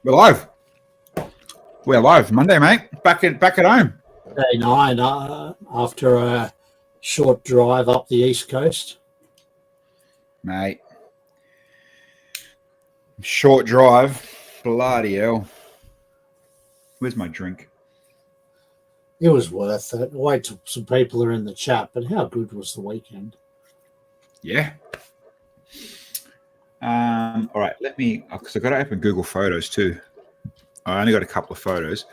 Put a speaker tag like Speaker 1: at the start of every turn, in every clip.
Speaker 1: We're live. We're live. Monday, mate. Back at home.
Speaker 2: Day 9 after a short drive up the east coast.
Speaker 1: Mate. Short drive. Bloody hell. Where's my drink?
Speaker 2: It was worth it. Wait till some people are in the chat, but how good was the weekend?
Speaker 1: Yeah. All right, let me, because I've got to open Google Photos too. I only got a couple of photos.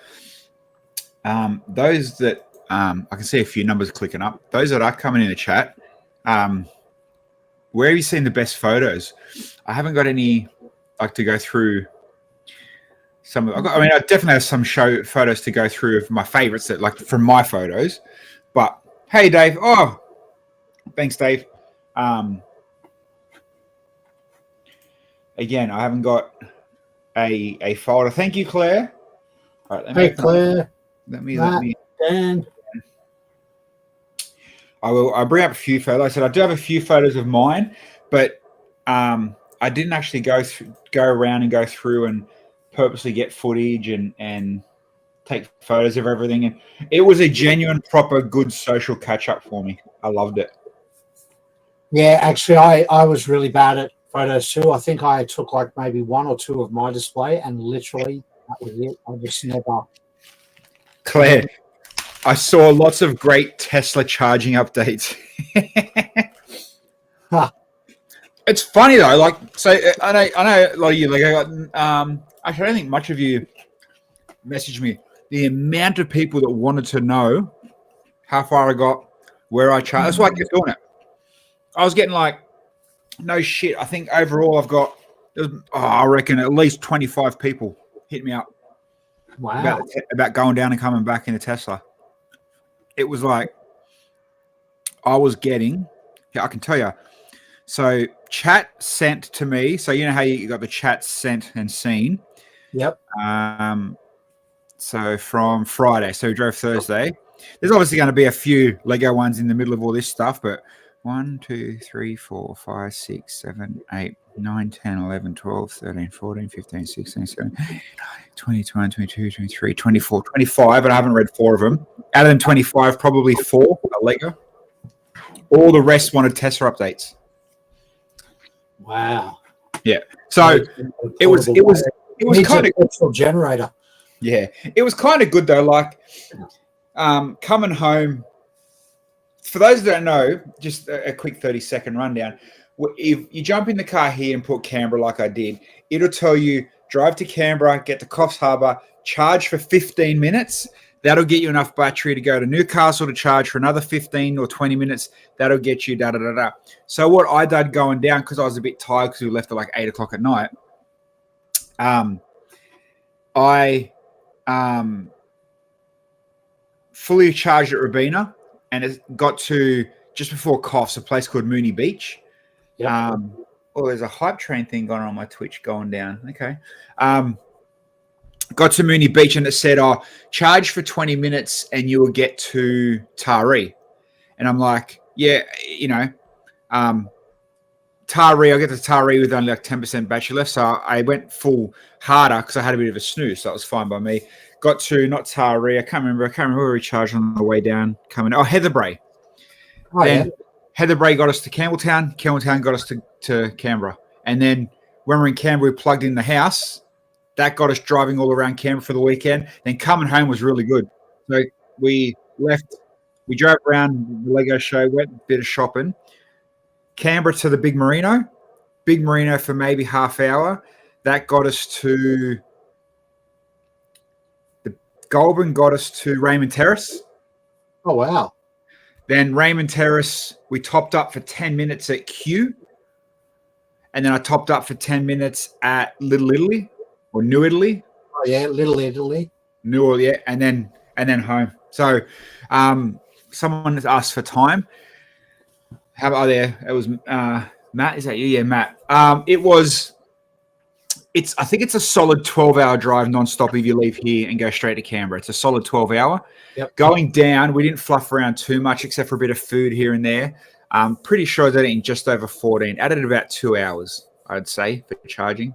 Speaker 1: Those that I can see a few numbers clicking up. Those that are coming in the chat, where have you seen the best photos? I haven't got any to go through. I definitely have some show photos to go through of my favorites that from my photos. But hey, Dave. Oh, thanks, Dave. Again, I haven't got a folder. Thank you, Claire. All right,
Speaker 2: hey, Claire.
Speaker 1: Let me.
Speaker 2: Dan.
Speaker 1: I'll bring up a few photos. I said I do have a few photos of mine, but I didn't actually go around and go through and purposely get footage and take photos of everything. And it was a genuine, proper, good social catch up for me. I loved it.
Speaker 2: Yeah, actually, I was really bad at photos too. I think I took maybe one or two of my display, and literally that was it. I just never.
Speaker 1: Claire, I saw lots of great Tesla charging updates.
Speaker 2: Huh.
Speaker 1: It's funny though. I know a lot of you. Actually, I don't think much of you messaged me. The amount of people that wanted to know how far I got, where I charged. That's why I kept doing it. I was getting no shit. I think overall I've got, I reckon at least 25 people hit me up.
Speaker 2: Wow.
Speaker 1: About going down and coming back in a Tesla. It was I was getting, I can tell you. So chat sent to me. So you know how you got the chat sent and seen?
Speaker 2: Yep.
Speaker 1: So from Friday. So we drove Thursday. There's obviously going to be a few Lego ones in the middle of all this stuff, but 1, 2, 3, 4, 5, 6, 7, 8, 9, 10, 11, 12, 13, 14, 15, 16, 17, 18, 20, 21, 22, 23, 24, 25, but I haven't read 4 of them. Out of them 25, probably 4 are Lego. All the rest wanted Tesla updates.
Speaker 2: Wow.
Speaker 1: Yeah. So it was kind of
Speaker 2: petrol generator.
Speaker 1: Yeah. It was kind of good though. Coming home. For those that don't know, just a quick 30-second rundown. If you jump in the car here and put Canberra like I did, it'll tell you drive to Canberra, get to Coffs Harbour, charge for 15 minutes. That'll get you enough battery to go to Newcastle to charge for another 15 or 20 minutes. That'll get you da-da-da-da. So what I did going down, because I was a bit tired because we left at 8 o'clock at night, I fully charged at Robina, and it got to just before Coffs, a place called Mooney Beach. Yep. There's a hype train thing going on my Twitch going down. Okay. Got to Mooney Beach and it said, charge for 20 minutes and you will get to Taree. And I'm like, yeah, Taree, I'll get to Taree with only 10% battery left. So I went full harder because I had a bit of a snooze. So that was fine by me. Got to not Taree. I can't remember where we charged on the way down. Heatherbrae. Then Heatherbrae got us to Campbelltown. Campbelltown got us to Canberra. And then when we're in Canberra, we plugged in the house. That got us driving all around Canberra for the weekend. Then coming home was really good. So we left. We drove around the Lego show, went a bit of shopping. Canberra to the Big Merino. Big Merino for maybe half hour. That got us to Goulburn, got us to Raymond Terrace.
Speaker 2: Oh, wow.
Speaker 1: Then Raymond Terrace, we topped up for 10 minutes at Q. And then I topped up for 10 minutes at Little Italy or New Italy.
Speaker 2: Oh, yeah, Little Italy.
Speaker 1: And then home. So someone has asked for time. How about there? It was Matt. Is that you? Yeah, Matt. I think it's a solid 12-hour drive nonstop if you leave here and go straight to Canberra. It's a solid 12-hour.
Speaker 2: Yep.
Speaker 1: Going down, we didn't fluff around too much except for a bit of food here and there. I'm pretty sure that in just over 14. Added about 2 hours, I'd say, for charging.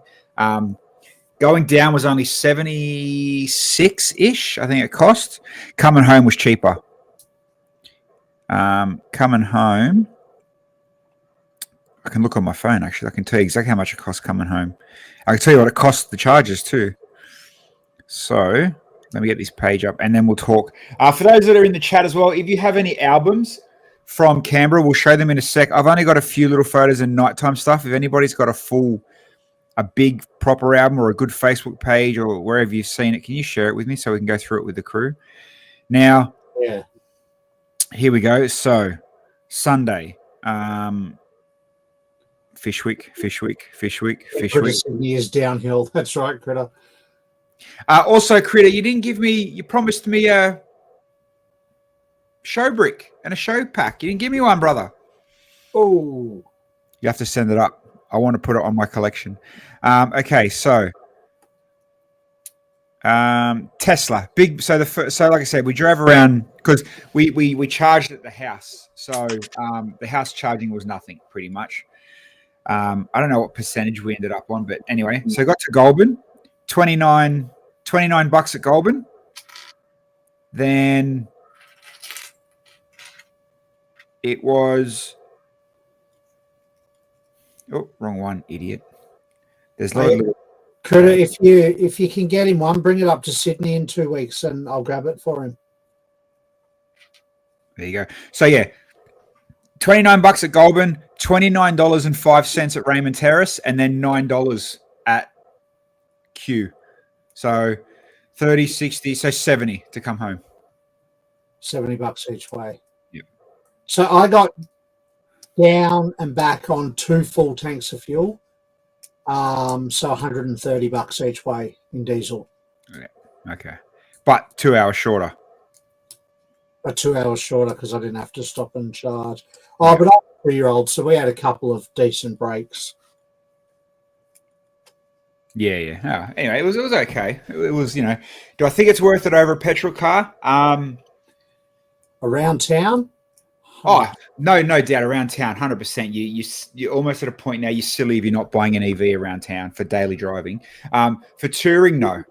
Speaker 1: Going down was only 76-ish, I think it cost. Coming home was cheaper. Coming home, I can look on my phone, actually. I can tell you exactly how much it costs coming home. I can tell you what it costs the charges, too. So, let me get this page up, and then we'll talk. For those that are in the chat as well, if you have any albums from Canberra, we'll show them in a sec. I've only got a few little photos and nighttime stuff. If anybody's got a big proper album or a good Facebook page or wherever you've seen it, can you share it with me so we can go through it with the crew? Now,
Speaker 2: Yeah.
Speaker 1: Here we go. So, Sunday, Fishwick.
Speaker 2: Sydney is downhill. That's right, Critter.
Speaker 1: Also, Critter, you promised me a show brick and a show pack. You didn't give me one, brother.
Speaker 2: Oh.
Speaker 1: You have to send it up. I want to put it on my collection. Okay, so Tesla, big. So like I said, we drove around because we charged at the house. So the house charging was nothing, pretty much. I don't know what percentage we ended up on, but anyway. So got to Goulburn, $29 at Goulburn. Then it was. Oh, wrong one, idiot. There's a lot of.
Speaker 2: Critter, if you can get him one, bring it up to Sydney in 2 weeks, and I'll grab it for him.
Speaker 1: There you go. So yeah, $29 at Goulburn, $29.05 at Raymond Terrace, and then $9 at Q. So 30, 60, so 70 to come home.
Speaker 2: $70 each way.
Speaker 1: Yep.
Speaker 2: So I got down and back on 2 full tanks of fuel. So $130 each way in diesel.
Speaker 1: Okay. But 2 hours shorter.
Speaker 2: But 2 hours shorter because I didn't have to stop and charge. Oh, but I'm a 3-year-old, so we had a couple of decent breaks.
Speaker 1: Yeah. Oh, anyway, it was okay. It was, do I think it's worth it over a petrol car?
Speaker 2: Around town?
Speaker 1: Oh, no doubt around town, 100%. You're almost at a point now. You're silly if you're not buying an EV around town for daily driving. For touring, no.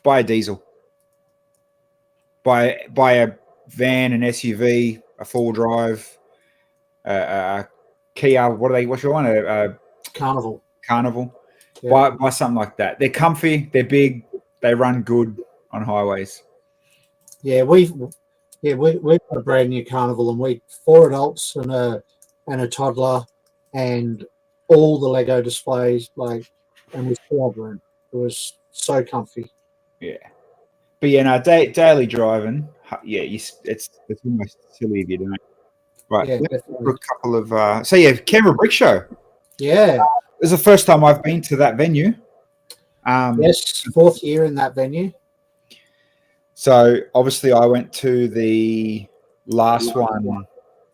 Speaker 1: Buy a diesel. Buy a van, an SUV, a 4-drive, a Kia. What's your one? A
Speaker 2: Carnival.
Speaker 1: Yeah. Buy something like that. They're comfy. They're big. They run good on highways.
Speaker 2: Yeah, we've got a brand new Carnival, and we 4 adults and a toddler, and all the Lego displays, and we still have room. It was so comfy.
Speaker 1: Yeah, but daily driving. Yeah, it's almost silly if you don't. Right,
Speaker 2: Yeah,
Speaker 1: let's do a couple of. Canberra Brick Show.
Speaker 2: Yeah,
Speaker 1: this is the first time I've been to that venue.
Speaker 2: Yes, 4th year in that venue.
Speaker 1: So obviously, I went to the last one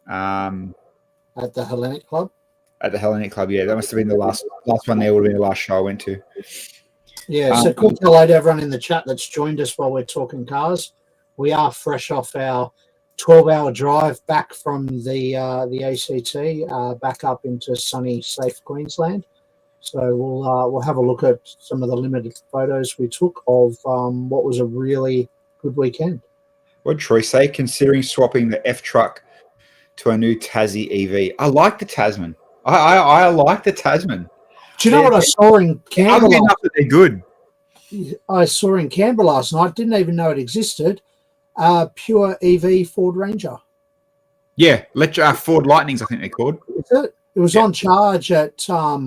Speaker 2: At the Hellenic Club.
Speaker 1: At the Hellenic Club, yeah, that must have been the last one. There would have been the last show I went to.
Speaker 2: Yeah, so quick hello to everyone in the chat that's joined us while we're talking cars. We are fresh off our 12-hour drive back from the ACT, back up into sunny, safe Queensland. So we'll have a look at some of the limited photos we took of what was a really good weekend.
Speaker 1: What did Troy say? Considering swapping the F truck to a new Tassie EV. I like the Tasman. I like the Tasman.
Speaker 2: Do you know what I saw in Canberra?
Speaker 1: Oddly enough, that they're good.
Speaker 2: I saw in Canberra last night. Didn't even know it existed. Pure EV Ford Ranger.
Speaker 1: Yeah, Ford Lightnings, I think they're called.
Speaker 2: Is it? It was on charge at I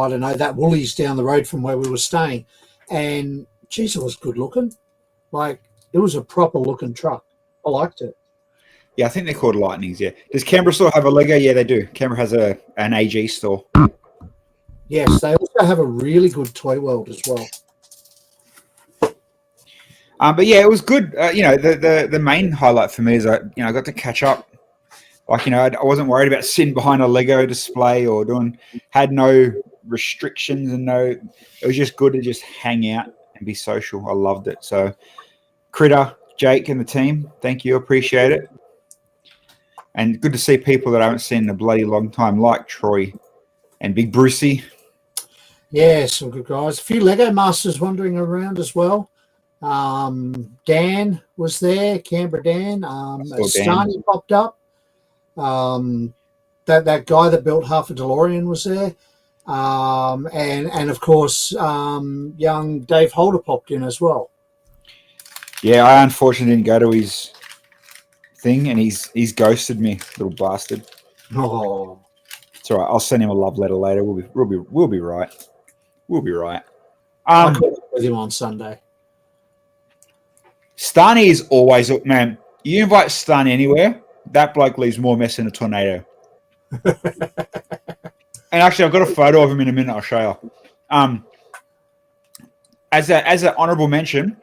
Speaker 2: don't know, that Woolies down the road from where we were staying, and geez, it was good looking. It was a proper looking truck. I liked it.
Speaker 1: Yeah, I think they're called Lightnings. Yeah. Does Canberra still have a Lego? Yeah, they do. Canberra has an AG store.
Speaker 2: Yes, they also have a really good toy world as well.
Speaker 1: But yeah, it was good. The main highlight for me is I got to catch up. I wasn't worried about sitting behind a Lego display or had no restrictions it was just good to just hang out and be social. I loved it. So Critter, Jake and the team, thank you. Appreciate it. And good to see people that I haven't seen in a bloody long time, like Troy and Big Brucey.
Speaker 2: Yeah, some good guys. A few Lego Masters wandering around as well. Dan was there, Canberra Dan.
Speaker 1: Saw Dan.
Speaker 2: Stani popped up. That guy that built half a DeLorean was there. And of course, young Dave Holder popped in as well.
Speaker 1: Yeah, I unfortunately didn't go to his thing, and he's ghosted me, little bastard.
Speaker 2: Oh,
Speaker 1: It's all right. I'll send him a love letter later. We'll be right. We'll be right.
Speaker 2: I caught up with him on Sunday.
Speaker 1: Stani is always, man. You invite Stani anywhere, that bloke leaves more mess in a tornado. And actually, I've got a photo of him in a minute. I'll show you. As an honourable mention,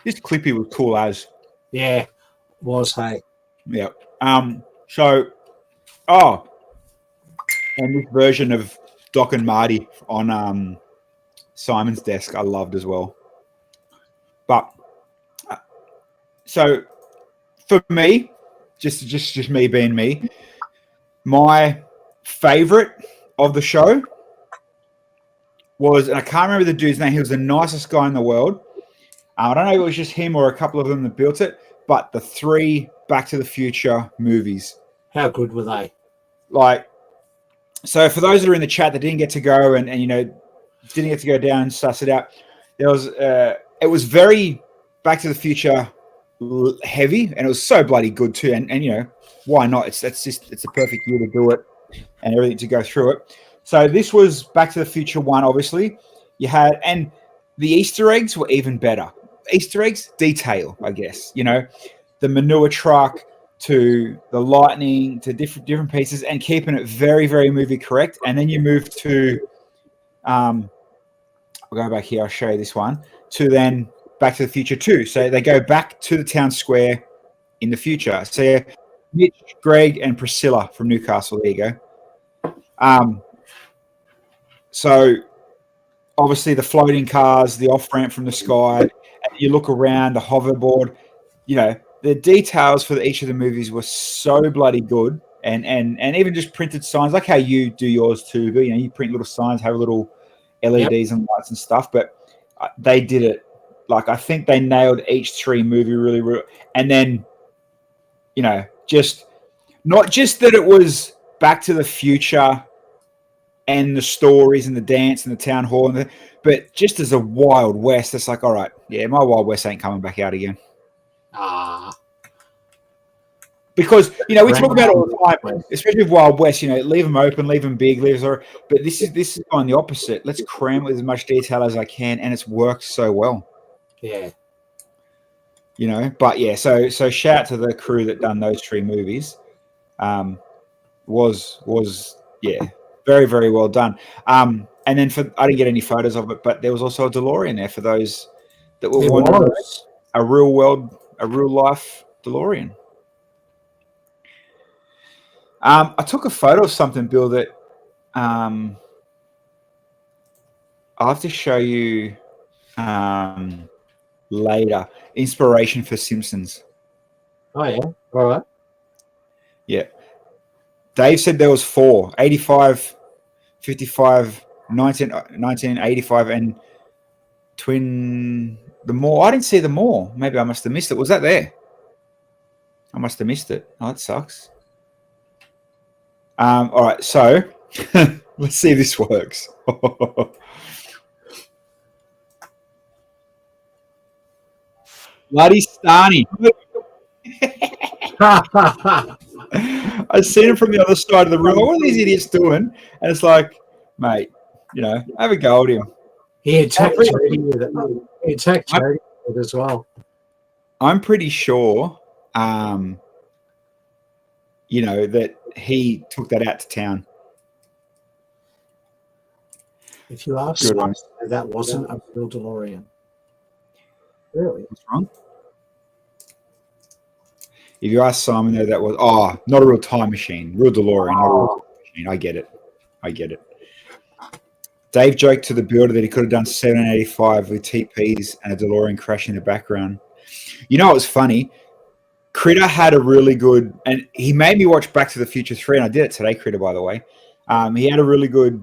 Speaker 1: this Clippy was cool as.
Speaker 2: Yeah, was, hey.
Speaker 1: Yeah. And this version of Doc and Marty on Simon's desk, I loved as well. But so for me, just me being me, my favorite of the show was, and I can't remember the dude's name. He was the nicest guy in the world. I don't know if it was just him or a couple of them that built it, but the 3 Back to the Future movies.
Speaker 2: How good were they?
Speaker 1: Like, so for those that are in the chat that didn't get to go and didn't get to go down and suss it out, there was it was very Back to the Future heavy, and it was so bloody good too. And why not? It's a perfect year to do it and everything to go through it. So this was Back to the Future 1, obviously. You had, and the Easter eggs were even better. Easter eggs, detail, I guess. The manure truck to the lightning to different pieces, and keeping it very, very movie correct. And then you move to, I'll go back here. I'll show you this one. To then Back to the Future 2. So they go back to the town square in the future. So Mitch, Greg, and Priscilla from Newcastle. There you go. So obviously the floating cars, the off ramp from the sky, and you look around the hoverboard. The details for each of the movies were so bloody good, and even just printed signs, like how you do yours too. But you print little signs, have little LEDs and lights and stuff. But they did it. Like, I think they nailed each 3 movie really, really. And then, just not just that it was Back to the Future and the stories and the dance and the town hall, but just as a Wild West, it's like, all right, yeah, my Wild West ain't coming back out again. Because we talk about it all the time, especially with Wild West. Leave them open, leave them big, but this is on the opposite. Let's cram with as much detail as I can, and it's worked so well.
Speaker 2: Yeah.
Speaker 1: But yeah, so shout out to the crew that done those 3 movies. Was very, very well done. And then I didn't get any photos of it, but there was also a DeLorean there for those that were wanting a real life DeLorean. I took a photo of something, Bill, that I'll have to show you later. Inspiration for Simpsons.
Speaker 2: Oh, yeah. All right.
Speaker 1: Yeah. Dave said there was 4, 85, 55, 1985, and the more. I didn't see the more. Maybe I must have missed it. Was that there? I must have missed it. Oh, that sucks. All right, so let's see if this works. Bloody Stani. I seen him from the other side of the room. What are these idiots doing? And it's like, mate, have a go at him.
Speaker 2: He attacked Jody with it. He attacked Jody with it as well.
Speaker 1: I'm pretty sure, that he took that out to town.
Speaker 2: If you ask Simon, that wasn't a real DeLorean. Really?
Speaker 1: What's wrong? If you ask Simon, though, that was not a real time machine, real DeLorean, not a real time machine. I get it. Dave joked to the builder that he could have done 785 with TPs and a DeLorean crash in the background. It was funny. Critter had a really good, and he made me watch Back to the Future 3, and I did it today, Critter, by the way. He had a really good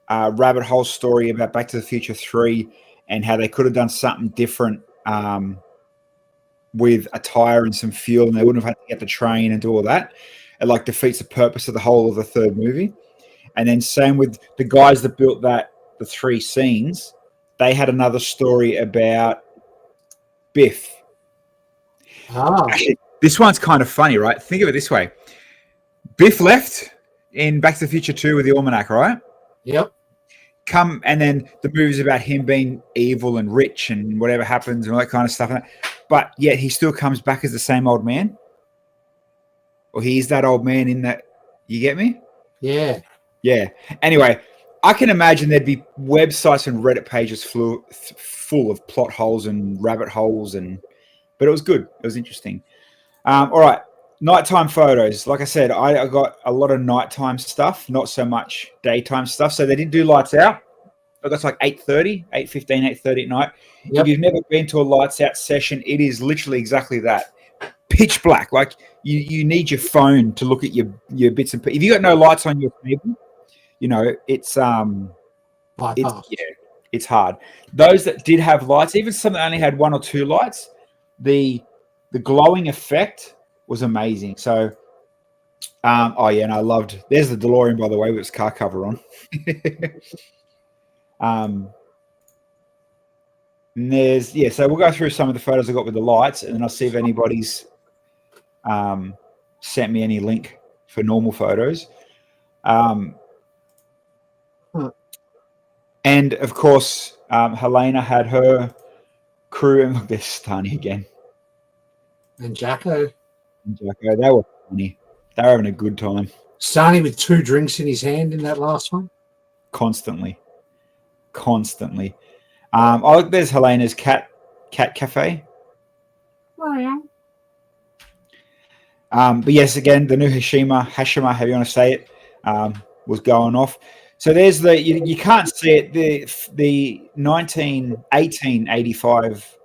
Speaker 1: rabbit hole story about Back to the Future 3 and how they could have done something different with a tire and some fuel, and they wouldn't have had to get the train and do all that. It like defeats the purpose of the whole of the third movie. And then same with the guys that built the 3 scenes, they had another story about Biff. Actually, this one's kind of funny, right? Think of it this way. Biff left in Back to the Future 2 with the almanac, right?
Speaker 2: Yep.
Speaker 1: And then the movie's about him being evil and rich and whatever happens and all that kind of stuff. But yet he still comes back as the same old man. Or he's that old man in that. You get me?
Speaker 2: Yeah.
Speaker 1: Yeah. Anyway, I can imagine there'd be websites and Reddit pages full of plot holes and rabbit holes, but it was good. It was interesting. All right. Nighttime photos. Like I said, I got a lot of nighttime stuff, not so much daytime stuff. So they didn't do lights out. I got like 8:30, 8:15, 8:30 at night.
Speaker 2: Yep.
Speaker 1: If you've never been to a lights out session, it is literally exactly that. Pitch black. Like you need your phone to look at your bits and pieces. If you got no lights on your table, it's it's hard. Those that did have lights, even some that only had 1 or 2 lights, the glowing effect was amazing. So, and I loved. There's the DeLorean, by the way, with its car cover on. And so we'll go through some of the photos I got with the lights, and then I'll see if anybody's sent me any link for normal photos. And of course, Helena had her crew, and look, there's Stani again.
Speaker 2: And Jacko.
Speaker 1: They were funny. They were having a good time.
Speaker 2: Stani with 2 drinks in his hand in that last one.
Speaker 1: Constantly. Oh, there's Helena's cat cafe.
Speaker 2: Oh yeah.
Speaker 1: But yes, again, the new Hashima, however you want to say it, was going off. So there's you can't see it. The 1885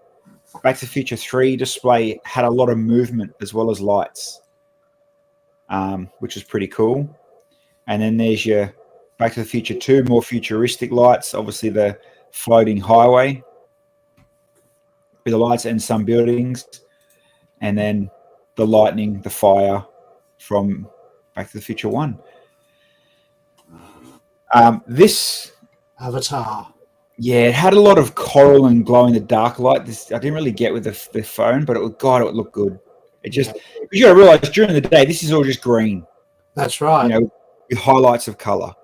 Speaker 1: Back to the Future 3 display had a lot of movement as well as lights, which is pretty cool. And then there's your Back to the Future 2, more futuristic lights. Obviously, the floating highway with the lights and some buildings. And then the lightning, the fire from Back to the Future 1. This
Speaker 2: Avatar.
Speaker 1: Yeah, it had a lot of coral and glow in the dark light. I didn't really get with the phone, but it would look good. It just, because you got to realize during the day, this is all just green.
Speaker 2: That's right.
Speaker 1: With highlights of color.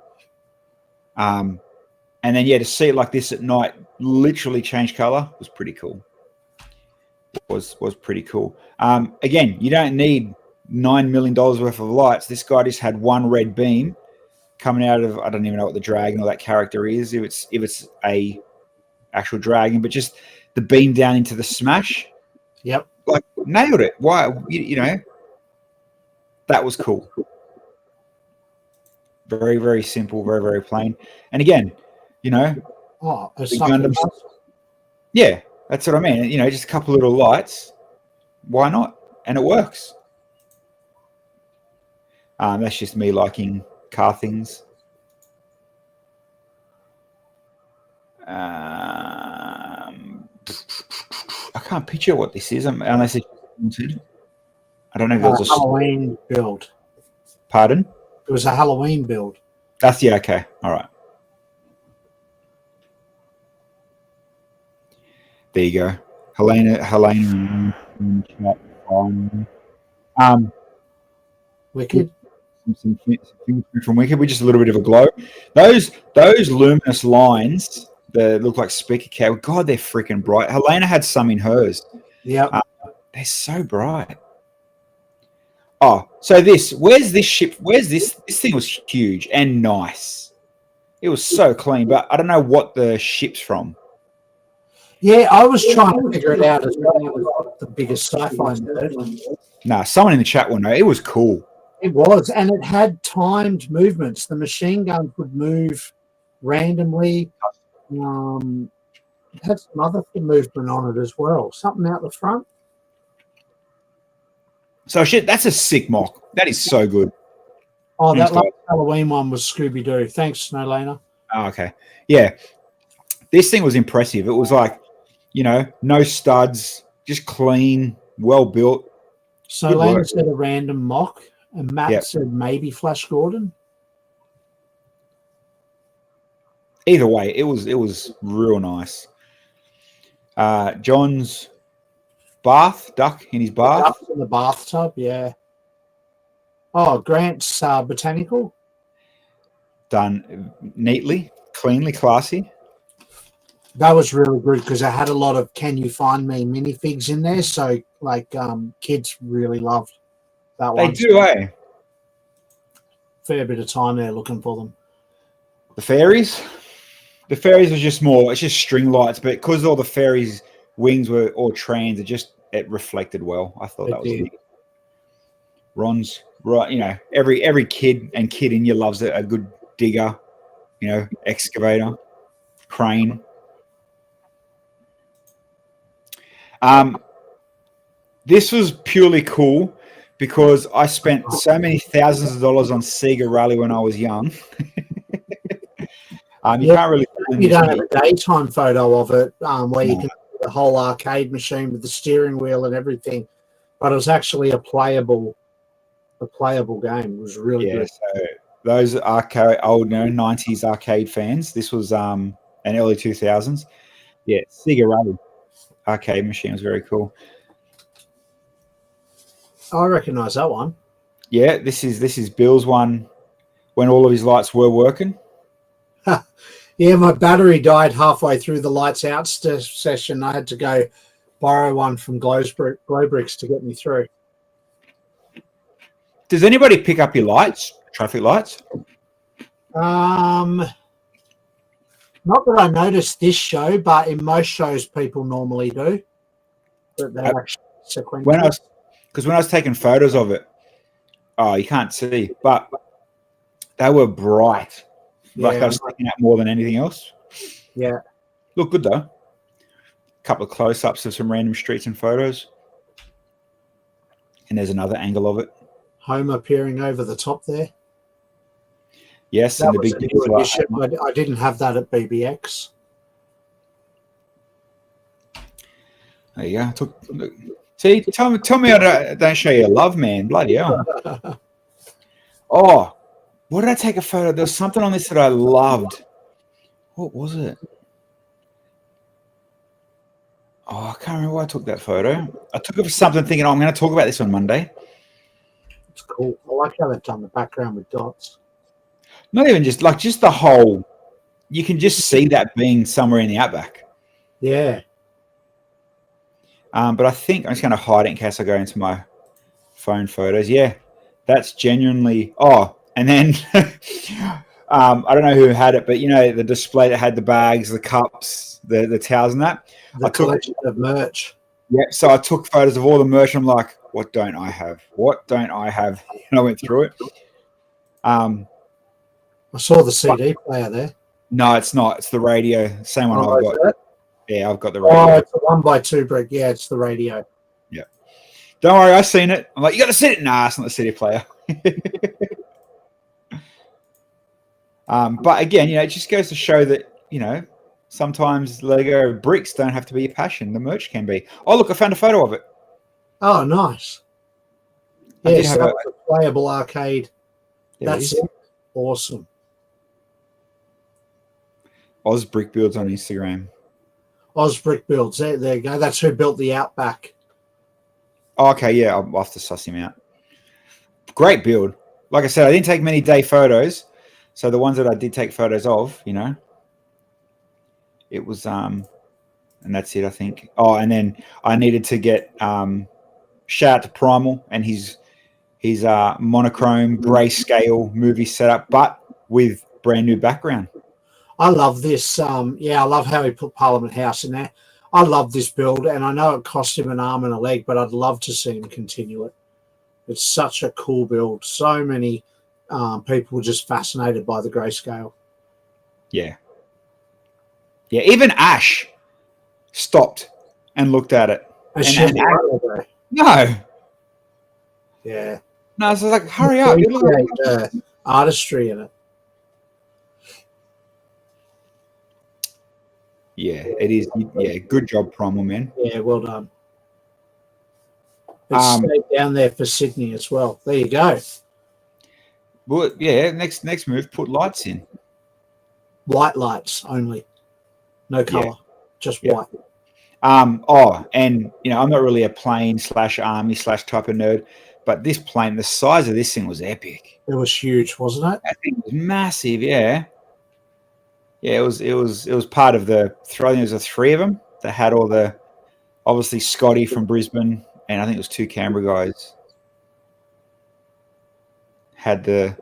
Speaker 1: And then to see it like this at night, literally change color, was pretty cool. Was pretty cool. Again, you don't need $9 million worth of lights. This guy just had one red beam coming out of, I don't even know what the dragon or that character is, if it's a actual dragon, but just the beam down into the smash.
Speaker 2: Yep.
Speaker 1: Like, nailed it. Why? That was cool. Very, very simple, very, very plain. And again, Gundams, yeah, that's what I mean. Just a couple little lights. Why not? And it works. That's just me liking car things. I can't picture what this is unless it's haunted. I don't know if it was
Speaker 2: a Halloween build.
Speaker 1: Pardon?
Speaker 2: It was a Halloween build.
Speaker 1: That's okay. All right. There you go. Helena.
Speaker 2: Wicked.
Speaker 1: Some from Wicked with just a little bit of a glow. Those luminous lines that look like speaker cow. God, they're freaking bright. Helena had some in hers.
Speaker 2: Yeah.
Speaker 1: They're so bright. Oh, so where's this ship? Where's this? This thing was huge and nice. It was so clean, but I don't know what the ship's from.
Speaker 2: Yeah, I was trying to figure it out as well. It was the biggest sci-fi nerd.
Speaker 1: Nah, someone in the chat will know. It was cool.
Speaker 2: It was, and it had timed movements. The machine guns would move randomly. It had some other movement on it as well. Something out the front.
Speaker 1: So shit, that's a sick mock. That is so good.
Speaker 2: Oh, that last Halloween one was Scooby-Doo. Thanks, Snowlana.
Speaker 1: Oh, okay. Yeah. This thing was impressive. It was like, no studs, just clean, well built.
Speaker 2: So
Speaker 1: Good
Speaker 2: Lane
Speaker 1: work.
Speaker 2: said a random mock, and Matt
Speaker 1: Yep.
Speaker 2: said maybe Flash Gordon.
Speaker 1: Either way, it was real nice. John's duck in his bath.
Speaker 2: Ducks in the bathtub, yeah. Oh, Grant's botanical.
Speaker 1: Done neatly, cleanly, classy.
Speaker 2: That was really good because I had a lot of "Can you find me" minifigs in there, so kids really loved that
Speaker 1: They
Speaker 2: one.
Speaker 1: do, eh?
Speaker 2: Fair bit of time there looking for them.
Speaker 1: The fairies was just more. It's just string lights, but because all the fairies' wings were all trans, it reflected well. I thought that was neat. Ron's right. Every kid in you loves a good digger, excavator, crane. This was purely cool because I spent so many thousands of dollars on Sega Rally when I was young. You can't really.
Speaker 2: You don't have a daytime photo of it where you can see the whole arcade machine with the steering wheel and everything, but it was actually a playable game. It was really good.
Speaker 1: So those old 90s arcade fans, this was an early 2000s. Yeah, Sega Rally arcade machine was very cool.
Speaker 2: I recognise that one.
Speaker 1: Yeah, this is Bill's one when all of his lights were working.
Speaker 2: Yeah, my battery died halfway through the lights out session. I had to go borrow one from Glowbricks to get me through.
Speaker 1: Does anybody pick up your lights, traffic lights?
Speaker 2: Not that I noticed this show, but in most shows people normally do. But they're actually sequential.
Speaker 1: When I was taking photos of it, you can't see, but they were bright. Like they were sticking out more than anything else.
Speaker 2: Yeah.
Speaker 1: Look good though. A couple of close-ups of some random streets and photos. And there's another angle of it.
Speaker 2: Homer peering over the top there.
Speaker 1: Yes,
Speaker 2: that
Speaker 1: and the
Speaker 2: was
Speaker 1: big
Speaker 2: a new edition. I didn't have that at BBX.
Speaker 1: There you go. See, tell me I don't show you love, man. Bloody hell. Oh, what did I take a photo? There was something on this that I loved. What was it? Oh, I can't remember why I took that photo. I took it for something thinking, I'm going to talk about this on Monday.
Speaker 2: It's cool. I like how they've done the background with dots.
Speaker 1: Not even just the whole, you can just see that being somewhere in the outback.
Speaker 2: Yeah.
Speaker 1: But I think I'm just going to hide it in case I go into my phone photos. Yeah, that's genuinely. Oh, and then I don't know who had it, but the display that had the bags, the cups, the towels, and that.
Speaker 2: The collection of merch.
Speaker 1: Yeah, so I took photos of all the merch. I'm like, what don't I have? What don't I have? And I went through it.
Speaker 2: I saw the CD player there.
Speaker 1: No, it's not. It's the radio. Same one I've got.
Speaker 2: That?
Speaker 1: Yeah, I've got the radio.
Speaker 2: Oh, it's a 1x2 brick. Yeah, it's the radio.
Speaker 1: Yeah. Don't worry, I've seen it. I'm like, you got to see it? Nah, it's not the CD player. But again, it just goes to show that, sometimes Lego bricks don't have to be your passion. The merch can be. Oh, look, I found a photo of it.
Speaker 2: Oh, nice. Yes, that's a playable arcade. That's it. Awesome.
Speaker 1: Oz Brick Builds on Instagram.
Speaker 2: Oz Brick Builds. There you go. That's who built the Outback.
Speaker 1: Oh, okay, yeah, I'll have to suss him out. Great build. Like I said, I didn't take many day photos. So the ones that I did take photos of, it was and that's it, I think. Oh, and then I needed to get shout out to Primal and his monochrome grayscale movie setup, but with brand new background.
Speaker 2: I love this. I love how he put Parliament House in there. I love this build, and I know it cost him an arm and a leg, but I'd love to see him continue it. It's such a cool build. So many people were just fascinated by the grayscale.
Speaker 1: Yeah. Yeah, even Ash stopped and looked at it. No.
Speaker 2: Yeah.
Speaker 1: No, so I was like, hurry up.
Speaker 2: Artistry in it.
Speaker 1: Yeah, it is. Yeah, good job, Primal Man.
Speaker 2: Yeah, well done. It's stayed down there for Sydney as well. There you go.
Speaker 1: Well, yeah. Next move, put lights in.
Speaker 2: White lights only, no color, just white.
Speaker 1: And I'm not really a plane/army/ type of nerd, but this plane, the size of this thing was epic.
Speaker 2: It was huge, wasn't it?
Speaker 1: That thing was massive. Yeah. Yeah, it was part of the. I think there was 3 of them that had all the. Obviously, Scotty from Brisbane, and I think it was 2 Canberra guys. Had the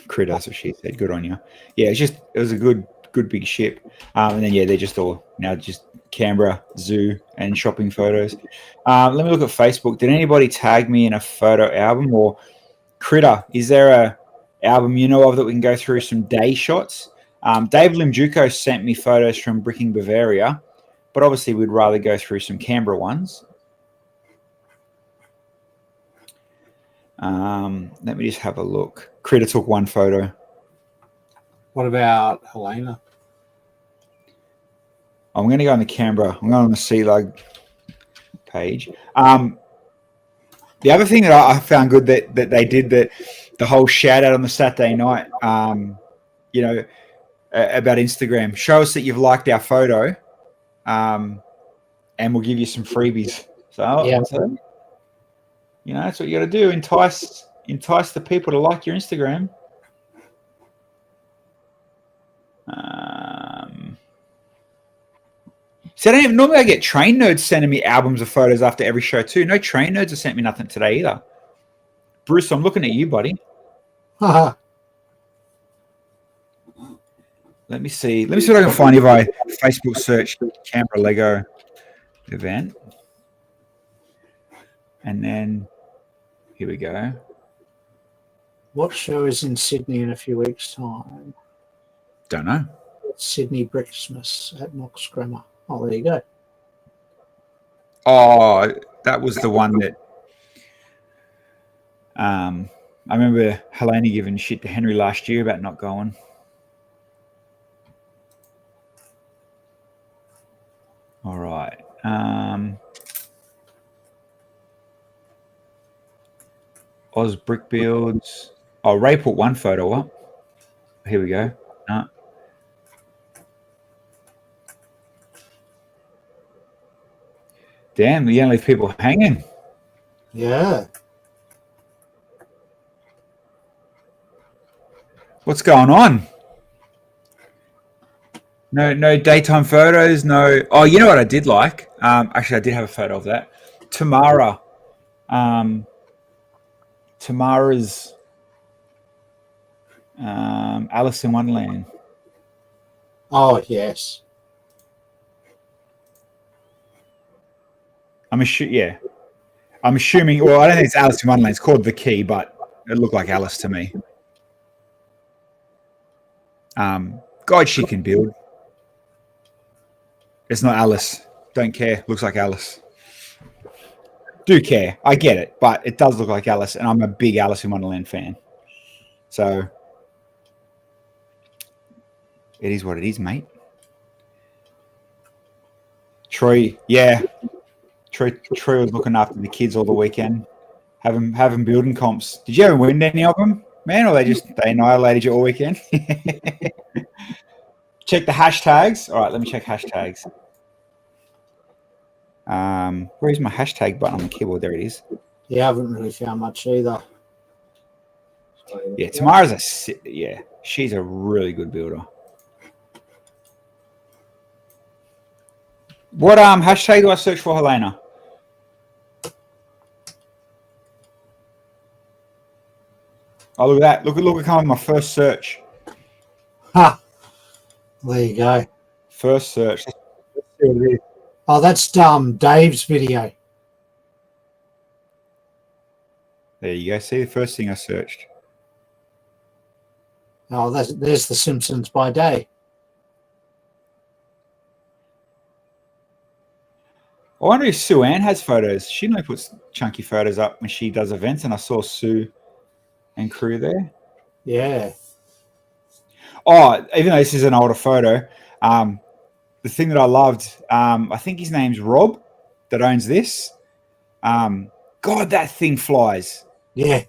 Speaker 1: critter, that's what she said. Good on you. Yeah, it was a good big ship. And then they're just all now just Canberra zoo and shopping photos. Let me look at Facebook. Did anybody tag me in a photo album or critter? Is there a album you know of that we can go through some day shots? Dave Limjuko sent me photos from Bricking Bavaria, but obviously we'd rather go through some Canberra ones. Let me just have a look. Critter took 1 photo.
Speaker 2: What about Helena?
Speaker 1: I'm going to go on the Canberra. I'm going on the Sea Lug page. The other thing that I found good that they did, that the whole shout out on the Saturday night, about Instagram. Show us that you've liked our photo, and we'll give you some freebies. So, that's what you got to do. Entice the people to like your Instagram. So normally I get train nerds sending me albums of photos after every show too. No train nerds have sent me nothing today either. Bruce, I'm looking at you, buddy. Let me see what I can find if I Facebook search Canberra Lego event. And then here we go.
Speaker 2: What show is in Sydney in a few weeks' time?
Speaker 1: Don't know.
Speaker 2: Sydney Brickmas at Knox Grammar. Oh, there you go.
Speaker 1: Oh, that was the one that I remember Helena giving shit to Henry last year about not going. All right. Oz Brick Builds. Oh, Ray put 1 photo up. Here we go. Damn, you don't leave people hanging.
Speaker 2: Yeah.
Speaker 1: What's going on? No daytime photos. No. Oh, you know what I did like? Actually, I did have a photo of that. Tamara. Tamara's Alice in Wonderland.
Speaker 2: Oh, yes.
Speaker 1: I'm assuming. Well, I don't think it's Alice in Wonderland. It's called The Key, but it looked like Alice to me. God, she can build. It's not Alice. Don't care. Looks like Alice. Do care. I get it, but it does look like Alice, and I'm a big Alice in Wonderland fan. So it is what it is, mate. Troy, yeah. Troy was looking after the kids all the weekend. Have them building comps. Did you ever win any of them, man, or they annihilated you all weekend? Check the hashtags. All right, let me check hashtags. Where's my hashtag button on the keyboard? There it is.
Speaker 2: Yeah, I haven't really found much either.
Speaker 1: Yeah, she's a really good builder. What hashtag do I search for, Helena? Oh, look at that. Look at coming my first search.
Speaker 2: Ha! There you go.
Speaker 1: First search.
Speaker 2: Oh, that's Dave's video.
Speaker 1: There you go. See the first thing I searched.
Speaker 2: Oh, there's The Simpsons by Day.
Speaker 1: I wonder if Sue Ann has photos. She normally puts chunky photos up when she does events, and I saw Sue and crew there.
Speaker 2: Yeah.
Speaker 1: Oh, even though this is an older photo, the thing that I loved, I think his name's Rob, that owns this. God, that thing flies.
Speaker 2: Yeah.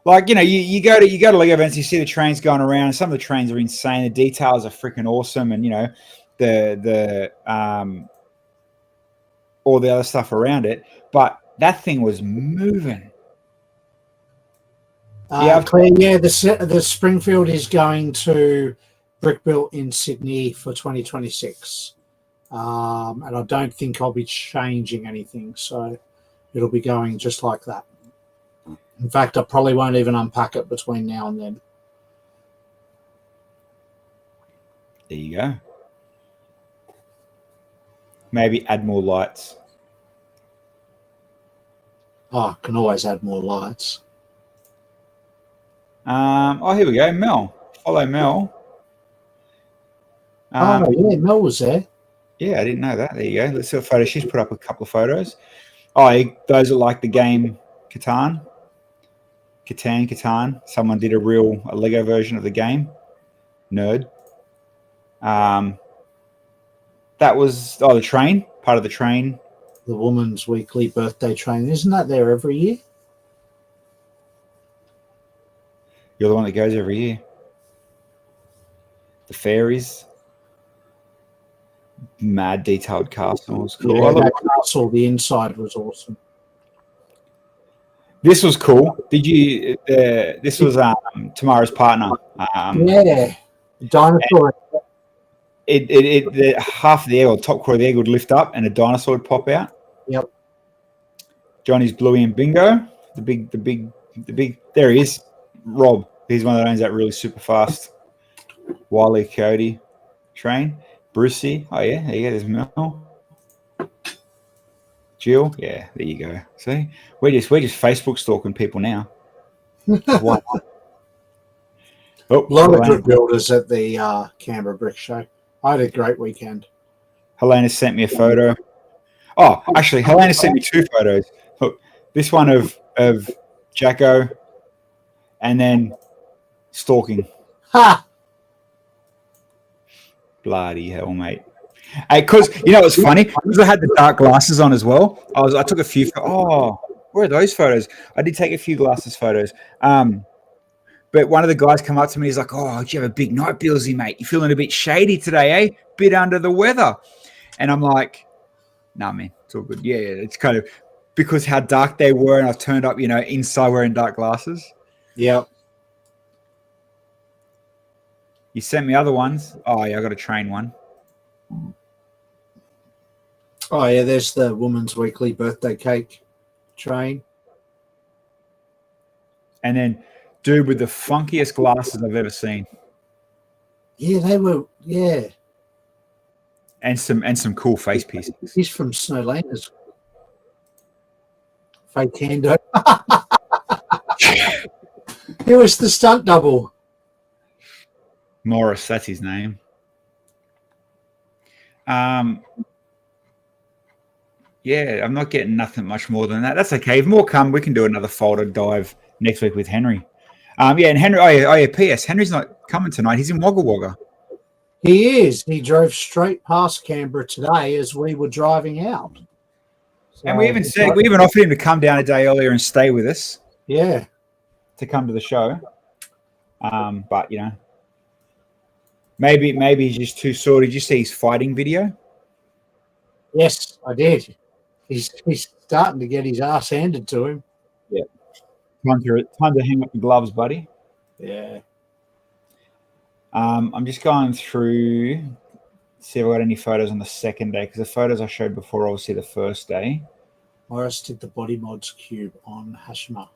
Speaker 1: Like, you go to Lego events, you see the trains going around, and some of the trains are insane. The details are freaking awesome, and the all the other stuff around it. But that thing was moving.
Speaker 2: Claire, the Springfield is going to Brick Built in Sydney for 2026. And I don't think I'll be changing anything, so it'll be going just like that. In fact, I probably won't even unpack it between now and then.
Speaker 1: There you go. Maybe add more lights.
Speaker 2: Oh, I can always add more lights.
Speaker 1: Here we go. Mel. Follow Mel.
Speaker 2: Yeah, Mel was there.
Speaker 1: Yeah, I didn't know that. There you go. Let's see a photo. She's put up a couple of photos. Those are like the game Catan. Someone did a Lego version of the game. Nerd. That was the train, part of the train.
Speaker 2: The woman's weekly birthday train. Isn't that there every year?
Speaker 1: You're the one that goes every year. The fairies. Mad detailed castle was cool.
Speaker 2: Yeah, that castle, the inside was awesome.
Speaker 1: This was cool. Did you? This was Tamara's partner.
Speaker 2: Yeah, dinosaur.
Speaker 1: The half of the egg, or top quarter of the egg, would lift up, and a dinosaur would pop out.
Speaker 2: Yep.
Speaker 1: Johnny's Bluey and Bingo. The big. There he is. Rob. He's one that owns that really super fast Wile E. Coyote train. Brucey. Oh yeah, there you go. There's Mel. Jill. Yeah, there you go. See, we're just Facebook stalking people now. Why not?
Speaker 2: A lot of good builders at the Canberra Brick Show. I had a great weekend.
Speaker 1: Helena sent me a photo. Oh, actually, Helena sent me two photos. Look, this one of Jacko, and then stalking.
Speaker 2: Ha!
Speaker 1: Bloody hell, mate. Hey, because it's funny, because I had the dark glasses on as well. I took a few. Where are those photos? I did take a few glasses photos. But one of the guys come up to me. He's like, "Oh, did you have a big night, Bilsy, mate? You feeling a bit shady today, eh? Bit under the weather." And I'm like, "Nah, man, it's all good." Yeah, it's kind of because how dark they were, and I turned up, inside wearing dark glasses.
Speaker 2: Yep.
Speaker 1: You sent me other ones. Oh yeah, I got a train one.
Speaker 2: Oh yeah, there's the woman's weekly birthday cake train.
Speaker 1: And then dude with the funkiest glasses I've ever seen.
Speaker 2: Yeah, they were. Yeah.
Speaker 1: And some cool face pieces.
Speaker 2: He's from Snowlanders. Fake Hando. He was the stunt double.
Speaker 1: Morris, that's his name. Yeah, I'm not getting nothing much more than that. That's okay. If more come, we can do another folder dive next week with Henry. And Henry. Oh yeah. P.S. Henry's not coming tonight. He's in Wagga Wagga.
Speaker 2: He is. He drove straight past Canberra today as we were driving out. So,
Speaker 1: and we even offered him to come down a day earlier and stay with us.
Speaker 2: Yeah.
Speaker 1: To come to the show. But maybe he's just too sore. Did you see his fighting video?
Speaker 2: Yes, I did. He's starting to get his ass handed to him.
Speaker 1: Yeah. Time to hang up the gloves, buddy.
Speaker 2: Yeah.
Speaker 1: I'm just going through, see if I got any photos on the second day, because the photos I showed before, obviously the first day.
Speaker 2: Morris did the body mods cube on Hashima.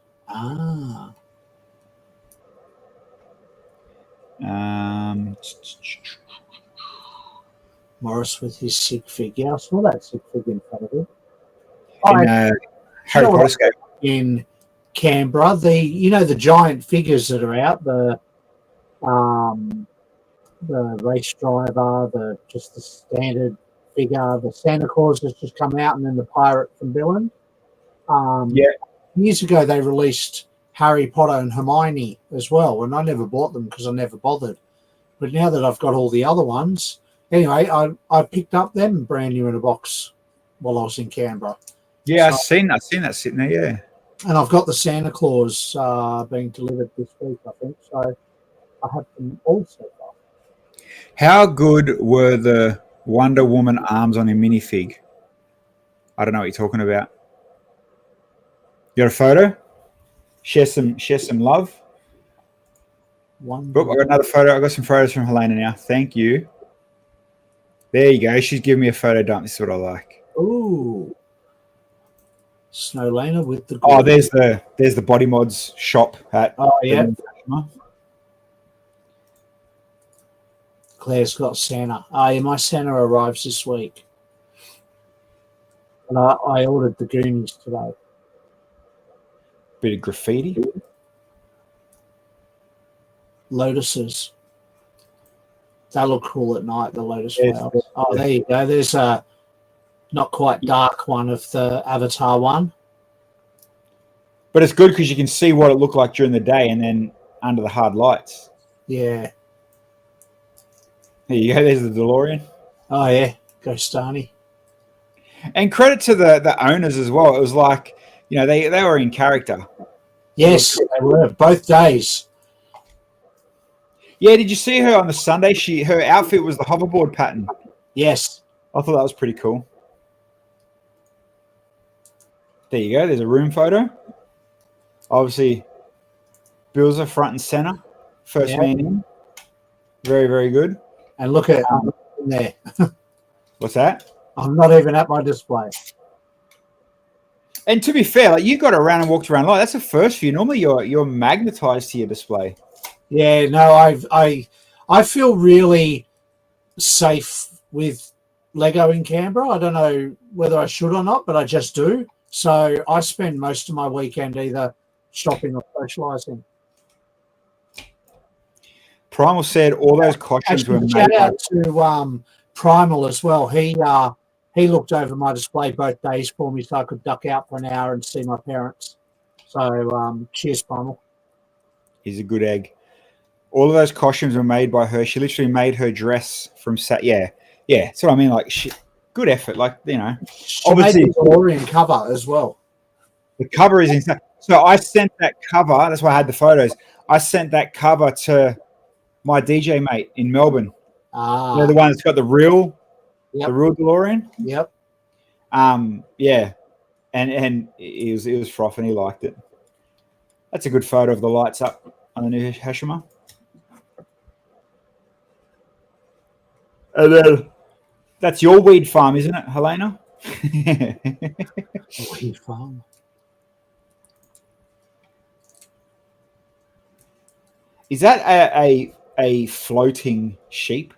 Speaker 2: Morris with his sig figure. I saw that sig figure in front of him.
Speaker 1: Harry Potter scape.
Speaker 2: In Canberra, the giant figures that are out, the race driver, just the standard figure, the Santa Claus has just come out, and then the pirate from Billund. Years ago they released Harry Potter and Hermione as well, and I never bought them because I never bothered. But now that I've got all the other ones, Anyway, I picked up them brand new in a box while I was in Canberra.
Speaker 1: Yeah,
Speaker 2: So,
Speaker 1: I've seen that sitting there. Yeah.
Speaker 2: and I've got the Santa Claus being delivered this week, I think. So I have them all so far.
Speaker 1: How good were the Wonder Woman arms on your minifig? I don't know what you're talking about. You got a photo? Share some love. Oh, I got another photo. I got some photos from Helena now. Thank you. There you go. She's giving me a photo dump. This is what I like.
Speaker 2: Ooh. Snowlana with the
Speaker 1: Oh, there's the Body Mods shop at.
Speaker 2: Oh yeah. Claire's got Santa. Yeah, my Santa arrives this week. And I ordered the Goonies today.
Speaker 1: Bit of graffiti.
Speaker 2: Lotuses. They look cool at night, the lotus
Speaker 1: Yes.
Speaker 2: flowers. Oh, there you go. There's a not quite dark one of the Avatar one.
Speaker 1: But it's good because you can see what it looked like during the day and then under the hard lights.
Speaker 2: Yeah.
Speaker 1: There you go. There's the DeLorean.
Speaker 2: Oh, yeah. Go Stani.
Speaker 1: And credit to the owners as well. It was like, you know, they were in character.
Speaker 2: Yes, they were. Both days.
Speaker 1: Yeah, did you see her on the Sunday? Her outfit was the hoverboard pattern.
Speaker 2: Yes.
Speaker 1: I thought that was pretty cool. There you go. There's a room photo. Obviously, Bilsy front and center. First man in. Very, very good.
Speaker 2: And look at in there.
Speaker 1: What's that?
Speaker 2: I'm not even at my display.
Speaker 1: And to be fair, like you got around and walked around like that's a first for you. Normally, you're magnetized to your display.
Speaker 2: Yeah, no, I feel really safe with Lego in Canberra. I don't know whether I should or not, but I just do. So I spend most of my weekend either shopping or socialising.
Speaker 1: Primal said all those costumes were made.
Speaker 2: Shout out to Primal as well. He looked over my display both days for me so I could duck out for an hour and see my parents. So cheers, Primal.
Speaker 1: He's a good egg. All of those costumes were made by her. She literally made her dress from yeah. That's what I mean. Like, good effort. Like, you know,
Speaker 2: she obviously made the DeLorean cover as well.
Speaker 1: The cover is insane. So I sent that cover. That's why I had the photos. I sent that cover to my DJ mate in Melbourne.
Speaker 2: Ah,
Speaker 1: they're the one that's got the real DeLorean.
Speaker 2: Yep.
Speaker 1: Yeah, and it was frothing. He liked it. That's a good photo of the lights up on the new Hashima. And then that's your weed farm, isn't it, Helena?
Speaker 2: Weed farm.
Speaker 1: Is that a floating sheep?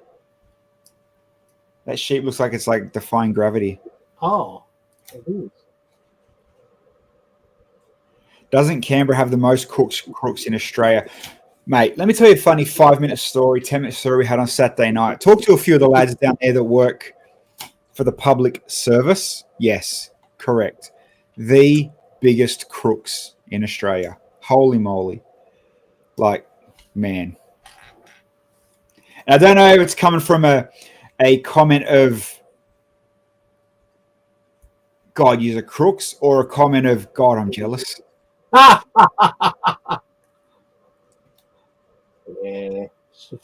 Speaker 1: That sheep looks like it's like defying gravity.
Speaker 2: Oh, it is.
Speaker 1: Doesn't Canberra have the most crooks in Australia? Mate, let me tell you a funny 5-minute story, 10-minute story we had on Saturday night. Talk to a few of the lads down there that work for the public service. Yes, correct. The biggest crooks in Australia. Holy moly. Like, man. And I don't know if it's coming from a comment of God, you're crooks, or a comment of God, I'm jealous.
Speaker 2: Yeah.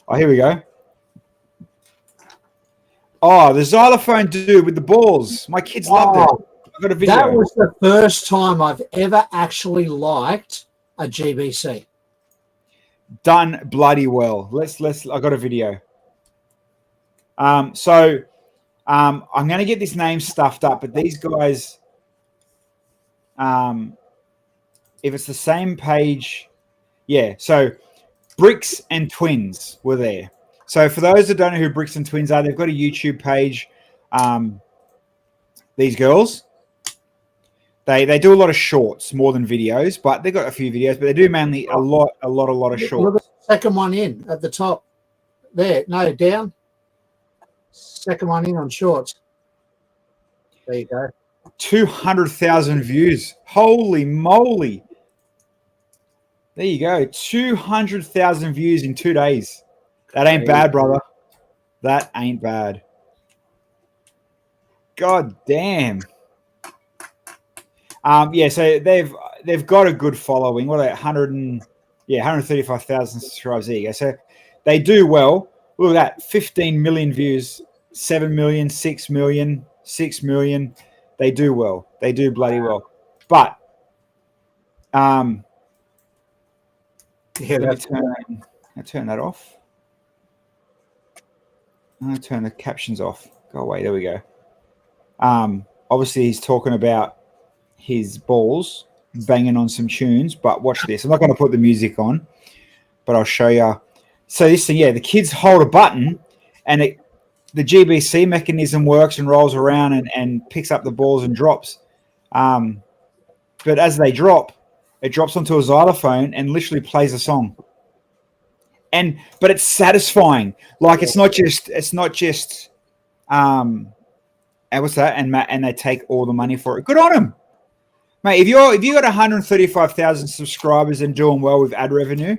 Speaker 1: Oh, here we go. Oh, the xylophone dude with the balls. My kids loved it. I got a video.
Speaker 2: That was the first time I've ever actually liked a GBC.
Speaker 1: Done bloody well. I got a video. So I'm going to get this name stuffed up, but these guys, if it's the same page, yeah. So Bricks and Twins were there. So for those that don't know who Bricks and Twins are, they've got a YouTube page. These girls, they do a lot of shorts more than videos, but they've got a few videos, but they do mainly a lot of shorts.
Speaker 2: Look at the second one in at the top. There, no, down. Second one in on shorts. There you go.
Speaker 1: 200,000 views. Holy moly. There you go. 200,000 views in 2 days. That ain't bad, brother. That ain't bad. God damn. Yeah, so they've got a good following. What are they, 135,000 subscribers. There you go. So they do well. Look at that, 15 million views, 7 million, 6 million, 6 million. They do well. They do bloody well. But let me turn that off. I'm going to turn the captions off. Go away. There we go. Obviously, he's talking about his balls banging on some tunes, but watch this. I'm not going to put the music on, but I'll show you. So this thing, yeah, the kids hold a button and the GBC mechanism works and rolls around and picks up the balls and drops. But as they drop, it drops onto a xylophone and literally plays a song. But it's satisfying. Like it's not just what's that? And they take all the money for it. Good on them. Mate, if you got 135,000 subscribers and doing well with ad revenue,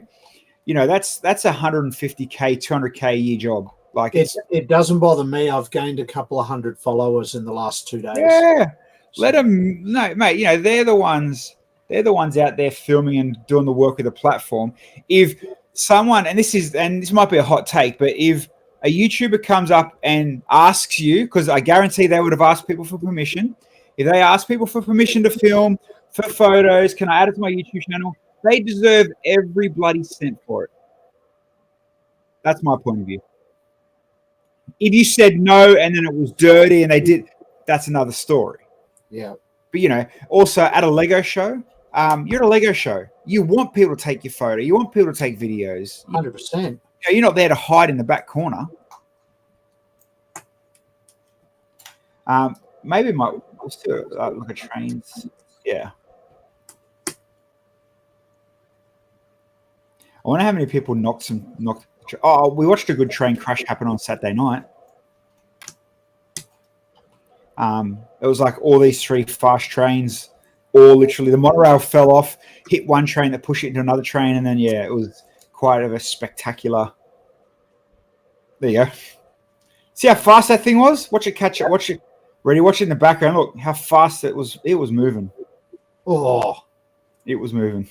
Speaker 1: that's 150K, 200K a year job. Like
Speaker 2: it doesn't bother me. I've gained a couple of hundred followers in the last 2 days.
Speaker 1: Yeah, let them. No, mate. They're the ones out there filming and doing the work of the platform. If someone, and this might be a hot take, but if a YouTuber comes up and asks you, because I guarantee they would have asked people for permission. If they ask people for permission to film, for photos, can I add it to my YouTube channel? They deserve every bloody cent for it. That's my point of view. If you said no and then it was dirty and they did, that's another story.
Speaker 2: Yeah.
Speaker 1: But, also at a Lego show, you're at a Lego show. You want people to take your photo. You want people to take videos.
Speaker 2: 100%.
Speaker 1: You're not there to hide in the back corner. Maybe let's do look at trains. Yeah. I wonder how many people knocked. Oh, we watched a good train crash happen on Saturday night. It was like all these 3 fast trains, all literally the monorail fell off, hit one train that pushed it into another train, and then it was quite a spectacular. There you go. See how fast that thing was? Watch it catch it. Watch it. Ready? Watch it in the background. Look how fast it was. It was moving.
Speaker 2: Oh,
Speaker 1: it was moving.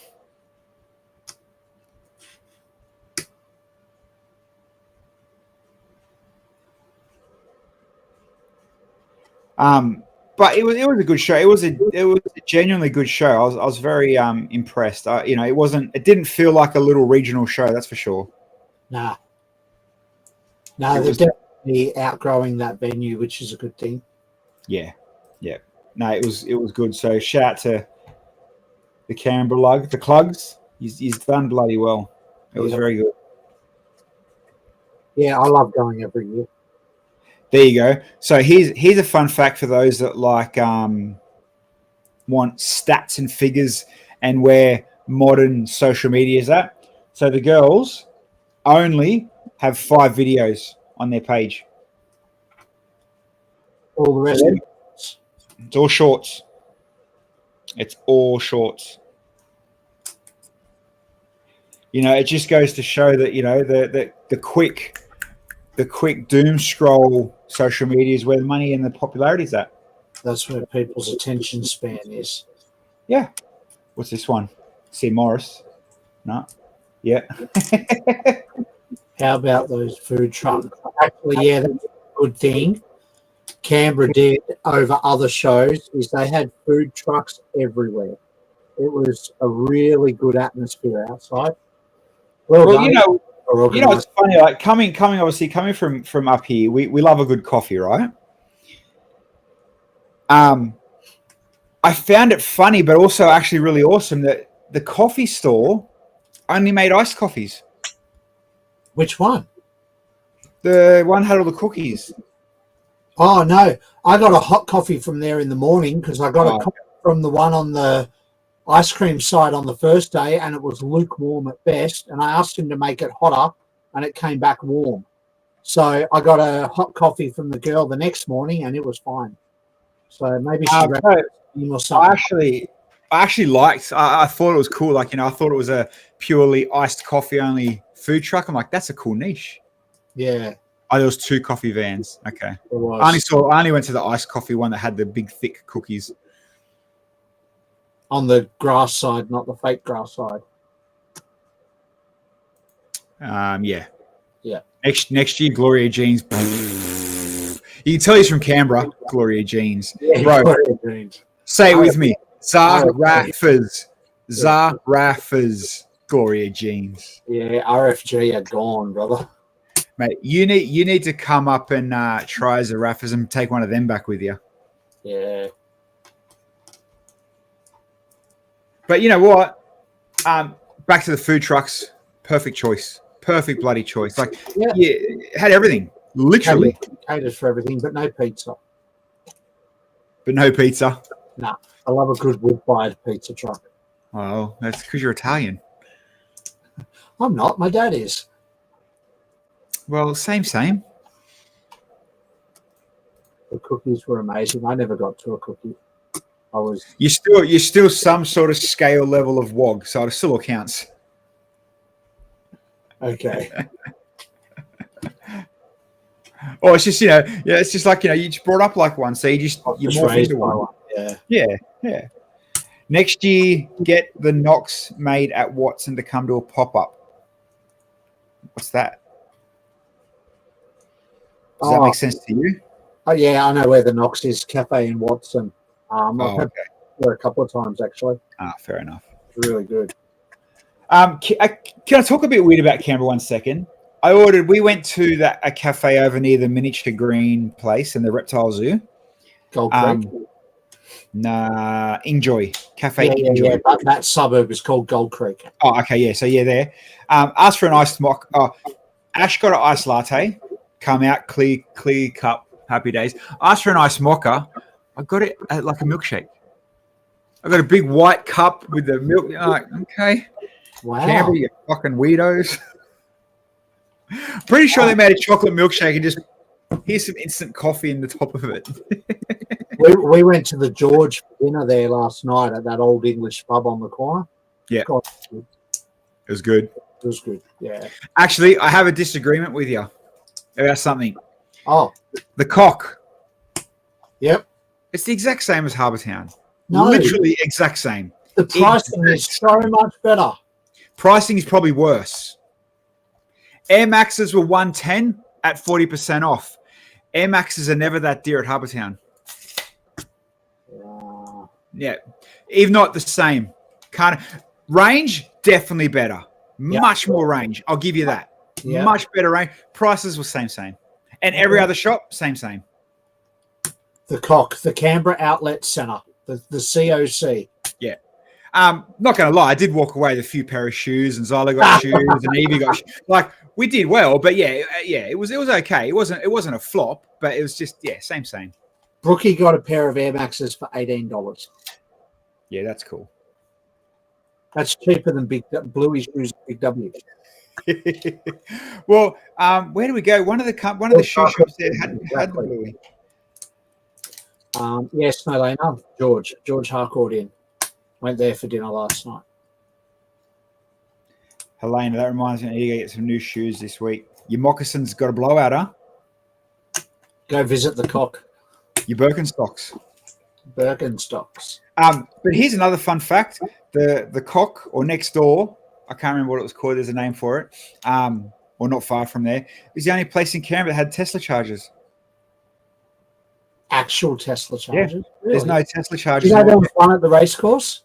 Speaker 1: But it was a good show. It was a genuinely good show. I was very impressed. It didn't feel like a little regional show, that's for sure.
Speaker 2: No, they're definitely outgrowing that venue, which is a good thing. Yeah.
Speaker 1: No, it was good. So shout out to the Canberra lug, the Clugs. He's done bloody well. It was very good.
Speaker 2: Yeah, I love going every year.
Speaker 1: There you go. So here's a fun fact for those that want stats and figures and where modern social media is at. So the girls only have 5 videos on their page.
Speaker 2: All the rest of
Speaker 1: it's all shorts. It's all shorts. It just goes to show that the quick doom scroll social media is where the money and the popularity is at.
Speaker 2: That's where people's attention span is.
Speaker 1: Yeah. What's this one? See Morris? No. Yeah.
Speaker 2: How about those food trucks? Actually, yeah, that's a good thing Canberra did over other shows is they had food trucks everywhere. It was a really good atmosphere outside. Well done.
Speaker 1: It's funny. Like coming from up here, we love a good coffee, right? I found it funny, but also actually really awesome that the coffee store only made iced coffees.
Speaker 2: Which one?
Speaker 1: The one had all the cookies.
Speaker 2: Oh no, I got a hot coffee from there in the morning because I got a coffee from the one on the ice cream side on the first day, and it was lukewarm at best. And I asked him to make it hotter, and it came back warm. So I got a hot coffee from the girl the next morning, and it was fine. So maybe she or something.
Speaker 1: I actually liked. I thought it was cool. Like I thought it was a purely iced coffee only food truck. I'm like, that's a cool niche.
Speaker 2: Yeah.
Speaker 1: Oh, there was 2 coffee vans. Okay.
Speaker 2: There
Speaker 1: I only went to the iced coffee one that had the big thick cookies.
Speaker 2: on the grass side, not the fake grass side.
Speaker 1: Yeah.
Speaker 2: Yeah.
Speaker 1: Next year, Gloria Jeans. You can tell he's from Canberra. Gloria Jeans, bro.
Speaker 2: Gloria Jeans.
Speaker 1: Say it with me. Zarafas. Gloria Jeans.
Speaker 2: Yeah, RFG are gone, brother.
Speaker 1: Mate, you need to come up and try Zarafas and take one of them back with you.
Speaker 2: Yeah.
Speaker 1: But you know what? Back to the food trucks. Perfect choice. Perfect bloody choice. Like, yeah, had everything. Literally.
Speaker 2: Caters for everything, but no pizza.
Speaker 1: But no pizza.
Speaker 2: Nah. I love a good wood-fired pizza truck.
Speaker 1: Oh, that's because you're Italian.
Speaker 2: I'm not. My dad is.
Speaker 1: Well, same.
Speaker 2: The cookies were amazing. I never got to a cookie.
Speaker 1: You're still some sort of scale level of wog, so it still counts.
Speaker 2: Okay.
Speaker 1: Oh, it's just it's just like you just brought up like one, so you're morph into one. Yeah. Next year, get the Knox made at Watson to come to a pop-up. What's that? Does that make sense to you?
Speaker 2: Oh yeah, I know where the Knox is. Cafe in Watson. I've had there a couple of times actually.
Speaker 1: Fair enough.
Speaker 2: Really good.
Speaker 1: Can I talk a bit weird about Canberra 1 second? We went to a cafe over near the Miniature Green place and the Reptile Zoo.
Speaker 2: Gold Creek?
Speaker 1: Nah, Enjoy. Cafe Enjoy.
Speaker 2: Yeah, that suburb is called Gold Creek.
Speaker 1: Oh, okay, yeah. So, there. Asked for an iced mock. Ash got an iced latte. Come out, clear cup, happy days. Asked for an iced mocha. I got it like a milkshake. I got a big white cup with the milk. Okay.
Speaker 2: Wow.
Speaker 1: Canberra, you fucking weirdos. Pretty sure they made a chocolate milkshake and just here's some instant coffee in the top of it.
Speaker 2: we went to the George for dinner there last night at that old English pub on the corner.
Speaker 1: Yeah.
Speaker 2: God,
Speaker 1: it was good.
Speaker 2: It was good, yeah.
Speaker 1: Actually, I have a disagreement with you about something.
Speaker 2: Oh.
Speaker 1: The Cock.
Speaker 2: Yep.
Speaker 1: It's the exact same as Harbour Town.
Speaker 2: No.
Speaker 1: Literally exact same.
Speaker 2: The pricing is so much better.
Speaker 1: Pricing is probably worse. Air Maxes were 110 at 40% off. Air Maxes are never that dear at Harbour Town. Yeah. Even not the same. Range, definitely better. Yep. Much more range. I'll give you that. Yep. Much better range. Prices were same. And every other shop, same.
Speaker 2: The Cock, the Canberra Outlet Centre, the COC.
Speaker 1: Yeah. Not going to lie, I did walk away with a few pair of shoes, and Zyla got shoes, and Evie got shoes. Like, we did well, but it was okay. It wasn't a flop, but it was just same.
Speaker 2: Brookie got a pair of Air Maxes for $18.
Speaker 1: Yeah, that's cool.
Speaker 2: That's cheaper than Bluey shoes at Big W.
Speaker 1: Well, where do we go? One of the shoe shops there had the Bluey.
Speaker 2: Yes, no, they know. George Harcourt in. Went there for dinner last night.
Speaker 1: Helena, that reminds me, I need to get some new shoes this week. Your moccasins got a blowout, huh?
Speaker 2: Go visit the Cock.
Speaker 1: Your Birkenstocks. But here's another fun fact. The Cock, or next door, I can't remember what it was called, there's a name for it, or not far from there, is the only place in Canberra that had Tesla chargers.
Speaker 2: Actual Tesla chargers?
Speaker 1: Yeah.
Speaker 2: Really?
Speaker 1: There's no Tesla chargers.
Speaker 2: You know there was one at the race course?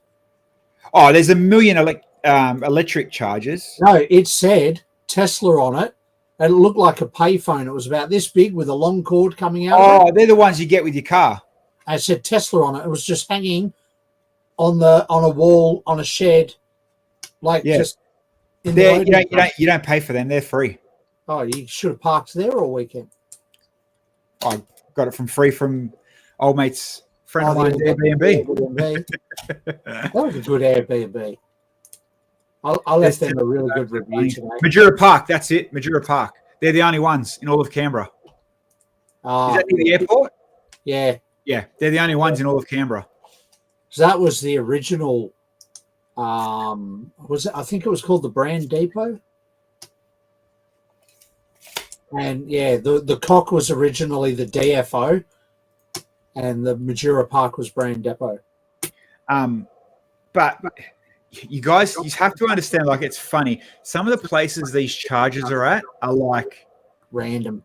Speaker 1: Oh, there's a million electric chargers.
Speaker 2: No, it said Tesla on it, and it looked like a payphone. It was about this big with a long cord coming out.
Speaker 1: Oh, they're the ones you get with your car.
Speaker 2: I said Tesla on it. It was just hanging on a wall on a shed, just. In
Speaker 1: you don't pay for them. They're free.
Speaker 2: Oh, you should have parked there all weekend.
Speaker 1: I got it free from old mate's friend of mine's Airbnb.
Speaker 2: That was a good Airbnb. I left them a really good review today.
Speaker 1: Majura Park, that's it. Majura Park. They're the only ones in all of Canberra. Is that near the airport?
Speaker 2: Yeah.
Speaker 1: Yeah, they're the only ones in all of Canberra.
Speaker 2: So that was the original. I think it was called the Brand Depot. And yeah, the Cock was originally the DFO, and the Majura Park was Brand Depot.
Speaker 1: But you guys, you have to understand. Like, it's funny. Some of the places these charges are at are like
Speaker 2: random.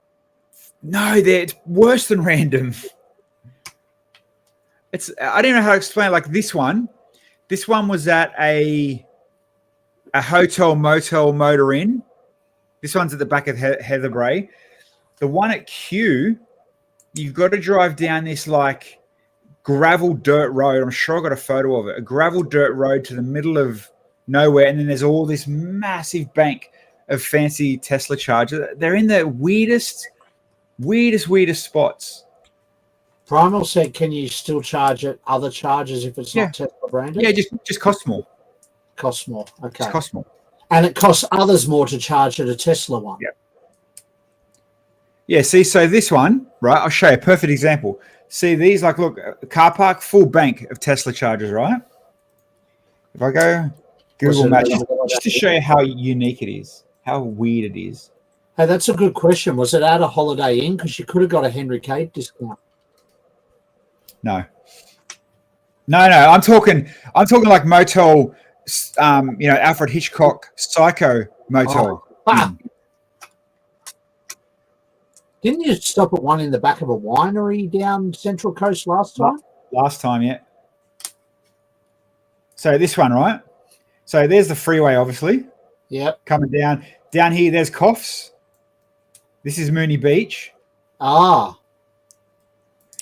Speaker 1: No, it's worse than random. I don't know how to explain. Like this one was at a hotel, motel, motor inn. This one's at the back of Heatherbray. The one at Kew, you've got to drive down this like gravel dirt road. I'm sure I got a photo of it. A gravel dirt road to the middle of nowhere, and then there's all this massive bank of fancy Tesla chargers. They're in the weirdest spots.
Speaker 2: Primal said, "Can you still charge at other chargers if it's not Tesla branded?"
Speaker 1: Yeah, just costs more.
Speaker 2: Costs more. Okay.
Speaker 1: It costs more.
Speaker 2: And it costs others more to charge at a Tesla one.
Speaker 1: Yeah. Yeah, see, so this one, right, I'll show you a perfect example. See these, like, look, car park, full bank of Tesla chargers, right? If I go Google Maps, just to show you how unique it is, how weird it is.
Speaker 2: Hey, that's a good question. Was it at a Holiday Inn? Because you could have got a Henry Cave discount.
Speaker 1: No. I'm talking like motel, Alfred Hitchcock Psycho motel.
Speaker 2: Oh. Didn't you stop at one in the back of a winery down Central Coast last time?
Speaker 1: Last time, yeah. So this one, right? So there's the freeway, obviously.
Speaker 2: Yep.
Speaker 1: Coming down. Down here, there's Coffs. This is Mooney Beach.
Speaker 2: Ah.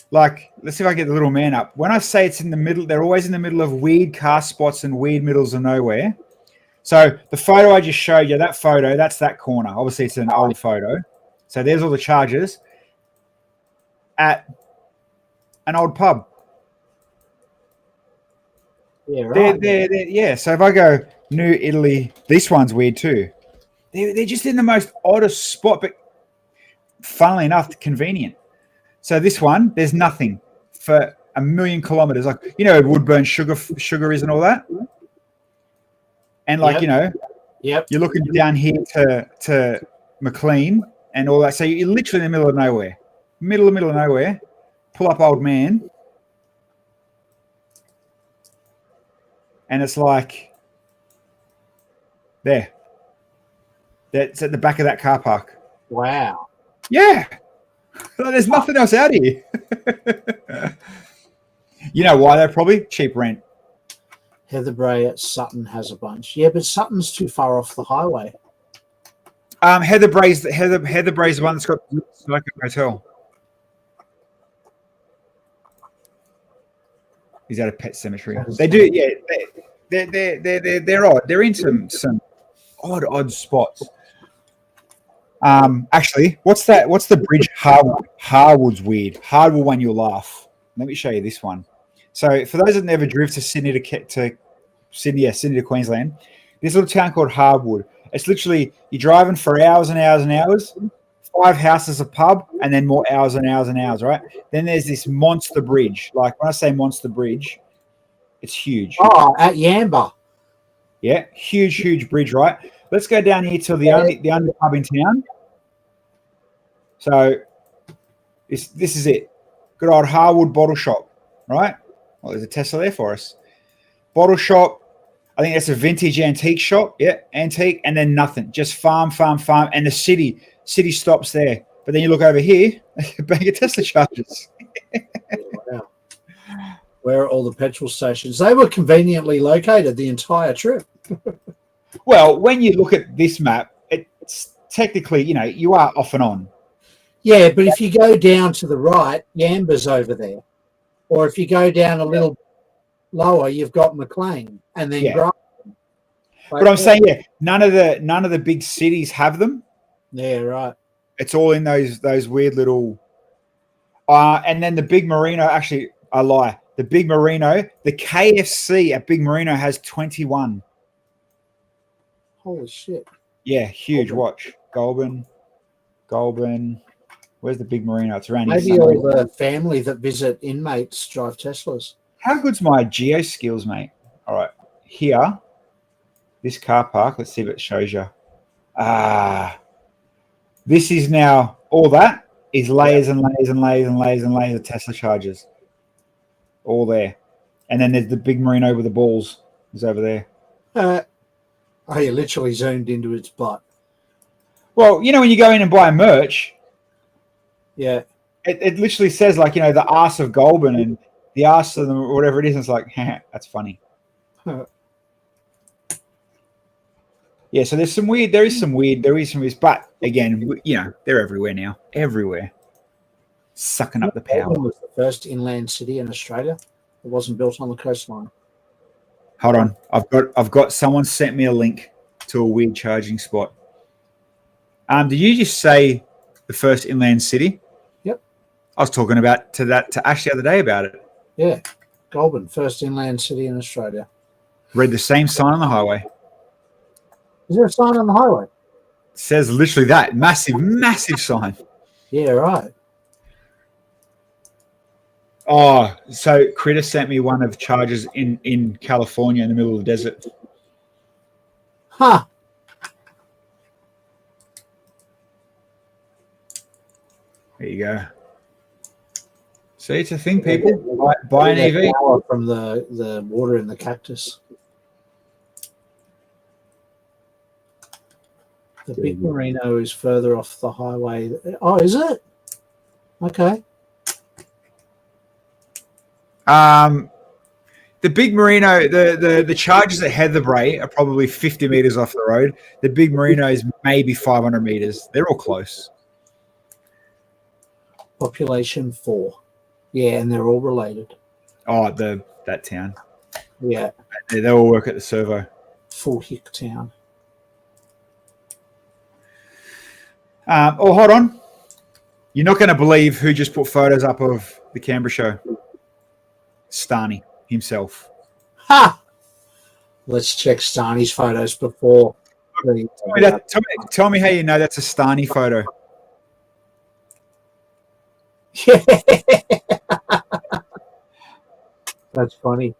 Speaker 1: Like, let's see if I get the little man up. When I say it's in the middle, they're always in the middle of weird car spots and weird middles of nowhere. So the photo I just showed you, that photo, that's that corner. Obviously, it's an old photo. So there's all the chargers at an old pub.
Speaker 2: Yeah, right.
Speaker 1: Yeah. So if I go New Italy, this one's weird too. They're just in the most oddest spot, but funnily enough, convenient. So this one, there's nothing for 1,000,000 kilometers. Like, where Woodburn sugar is and all that. And like,
Speaker 2: Yep.
Speaker 1: You're looking down here to McLean and all that. So you're literally in the middle of nowhere. Middle of nowhere. Pull up old man. And it's like there. That's at the back of that car park.
Speaker 2: Wow.
Speaker 1: Yeah. There's nothing else out here. You know why? They're probably cheap rent.
Speaker 2: Heatherbray at Sutton has a bunch. Yeah, but Sutton's too far off the highway.
Speaker 1: Heatherbray's the one that's got like a hotel. He's at a pet cemetery. They do, yeah. They're odd. They're in some odd spots. Actually, what's that? What's the bridge? Harwood. Harwood's weird. Harwood one, you'll laugh. Let me show you this one. So, for those that never drove to Sydney to Sydney to Queensland, this little town called Harwood. It's literally you're driving for hours and hours and hours. 5 houses, a pub, and then more hours and hours and hours. Right? Then there's this monster bridge. Like when I say monster bridge, it's huge.
Speaker 2: Oh, at Yamba.
Speaker 1: Yeah, huge bridge. Right? Let's go down here to the only pub in town. So this is it. Good old Harwood Bottle Shop, right? Well, there's a Tesla there for us. Bottle shop. I think that's a vintage antique shop. Yeah, antique, and then nothing. Just farm, and the city stops there. But then you look over here, a bank of Tesla chargers.
Speaker 2: Wow. Where are all the petrol stations? They were conveniently located the entire trip.
Speaker 1: Well, when you look at this map, it's technically, you are off and on.
Speaker 2: Yeah, but if you go down to the right, Yamba's over there. Or if you go down a little lower, you've got McLean and then Grafton.
Speaker 1: But I'm saying, none of the big cities have them.
Speaker 2: Yeah, right.
Speaker 1: It's all in those weird little and then the Big Merino, actually, I lie. The Big Merino, the KFC at Big Merino has 21.
Speaker 2: Holy shit.
Speaker 1: Yeah, huge. Watch. Goulburn. Where's the Big Merino? It's around
Speaker 2: Maybe
Speaker 1: here.
Speaker 2: Maybe all the family that visit inmates drive Teslas.
Speaker 1: How good's my geo skills, mate? All right. Here, this car park. Let's see if it shows you. This This is now all that is layers and layers and layers and layers and layers of Tesla chargers. All there. And then there's the big Merino with the balls is over there.
Speaker 2: Oh, you literally zoomed into its butt.
Speaker 1: Well, you know, when you go in and buy merch,
Speaker 2: yeah,
Speaker 1: it literally says, like, you know, the arse of Goulburn and the arse of whatever it is. And it's like, that's funny. Yeah, so there is some weird, but again, you know, they're everywhere now. Everywhere. Sucking up the power.
Speaker 2: Goulburn was the first inland city in Australia. It wasn't built on the coastline.
Speaker 1: Hold on. I've got someone sent me a link to a weird charging spot. Did you just say the first inland city?
Speaker 2: Yep.
Speaker 1: I was talking about to Ash the other day about it.
Speaker 2: Yeah. Goulburn, first inland city in Australia.
Speaker 1: Read the same sign on the highway.
Speaker 2: Is there a sign on the highway?
Speaker 1: It says literally that. Massive, massive sign.
Speaker 2: Yeah, right.
Speaker 1: Oh, so Critter sent me one of chargers in California in the middle of the desert.
Speaker 2: Huh.
Speaker 1: There you go. See, it's a thing, people. Buy an EV.
Speaker 2: From the water in the cactus. The big Merino is further off the highway. Oh, is it? Okay.
Speaker 1: The big Merino, the chargers at Heatherbrae are probably 50 meters off the road. The big Merino is maybe 500 meters. They're all close.
Speaker 2: Population 4. Yeah, and they're all related.
Speaker 1: Oh, that town.
Speaker 2: Yeah.
Speaker 1: They all work at the servo.
Speaker 2: Full hick town.
Speaker 1: Oh, hold on. You're not going to believe who just put photos up of the Canberra show. Starny himself.
Speaker 2: Ha! Let's check Starny's photos before.
Speaker 1: Tell me how you know that's a Starny photo.
Speaker 2: Yeah. That's funny.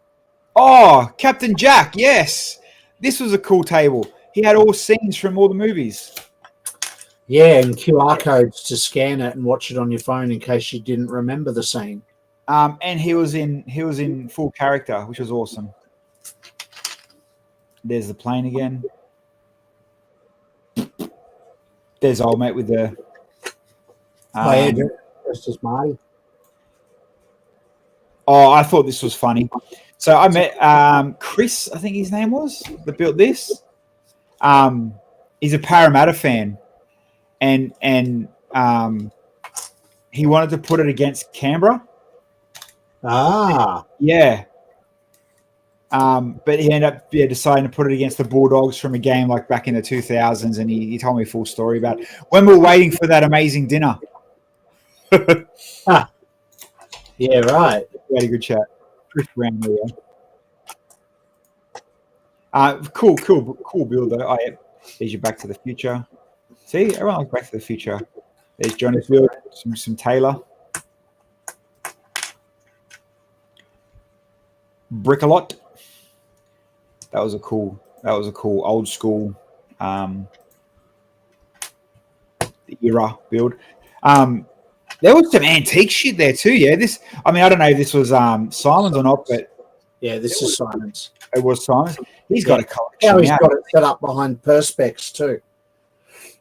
Speaker 1: Oh, Captain Jack, yes. This was a cool table. He had all scenes from all the movies.
Speaker 2: Yeah, and QR codes to scan it and watch it on your phone in case you didn't remember the scene.
Speaker 1: And he was in full character, which was awesome. There's the plane again. There's old mate with the
Speaker 2: dressed as Marty.
Speaker 1: Oh, I thought this was funny. So I met Chris, I think his name was, that built this. He's a Parramatta fan, and he wanted to put it against Canberra.
Speaker 2: Ah,
Speaker 1: yeah. But he ended up deciding to put it against the Bulldogs from a game like back in the 2000s, and he told me a full story about it. When we were waiting for that amazing dinner.
Speaker 2: Yeah, right.
Speaker 1: We had a good chat. Chris Brown, cool build though. Oh, yeah. There's your Back to the Future. See, everyone likes Back to the Future. There's Johnny's build, some Taylor. Brick-a-lot. That was a cool old school era build. There was some antique shit there too, yeah. I don't know if this was Simon's or not, but
Speaker 2: yeah, this is Simon's.
Speaker 1: It was Simon's. He's got a collection.
Speaker 2: Now he's got it set up behind Perspex too.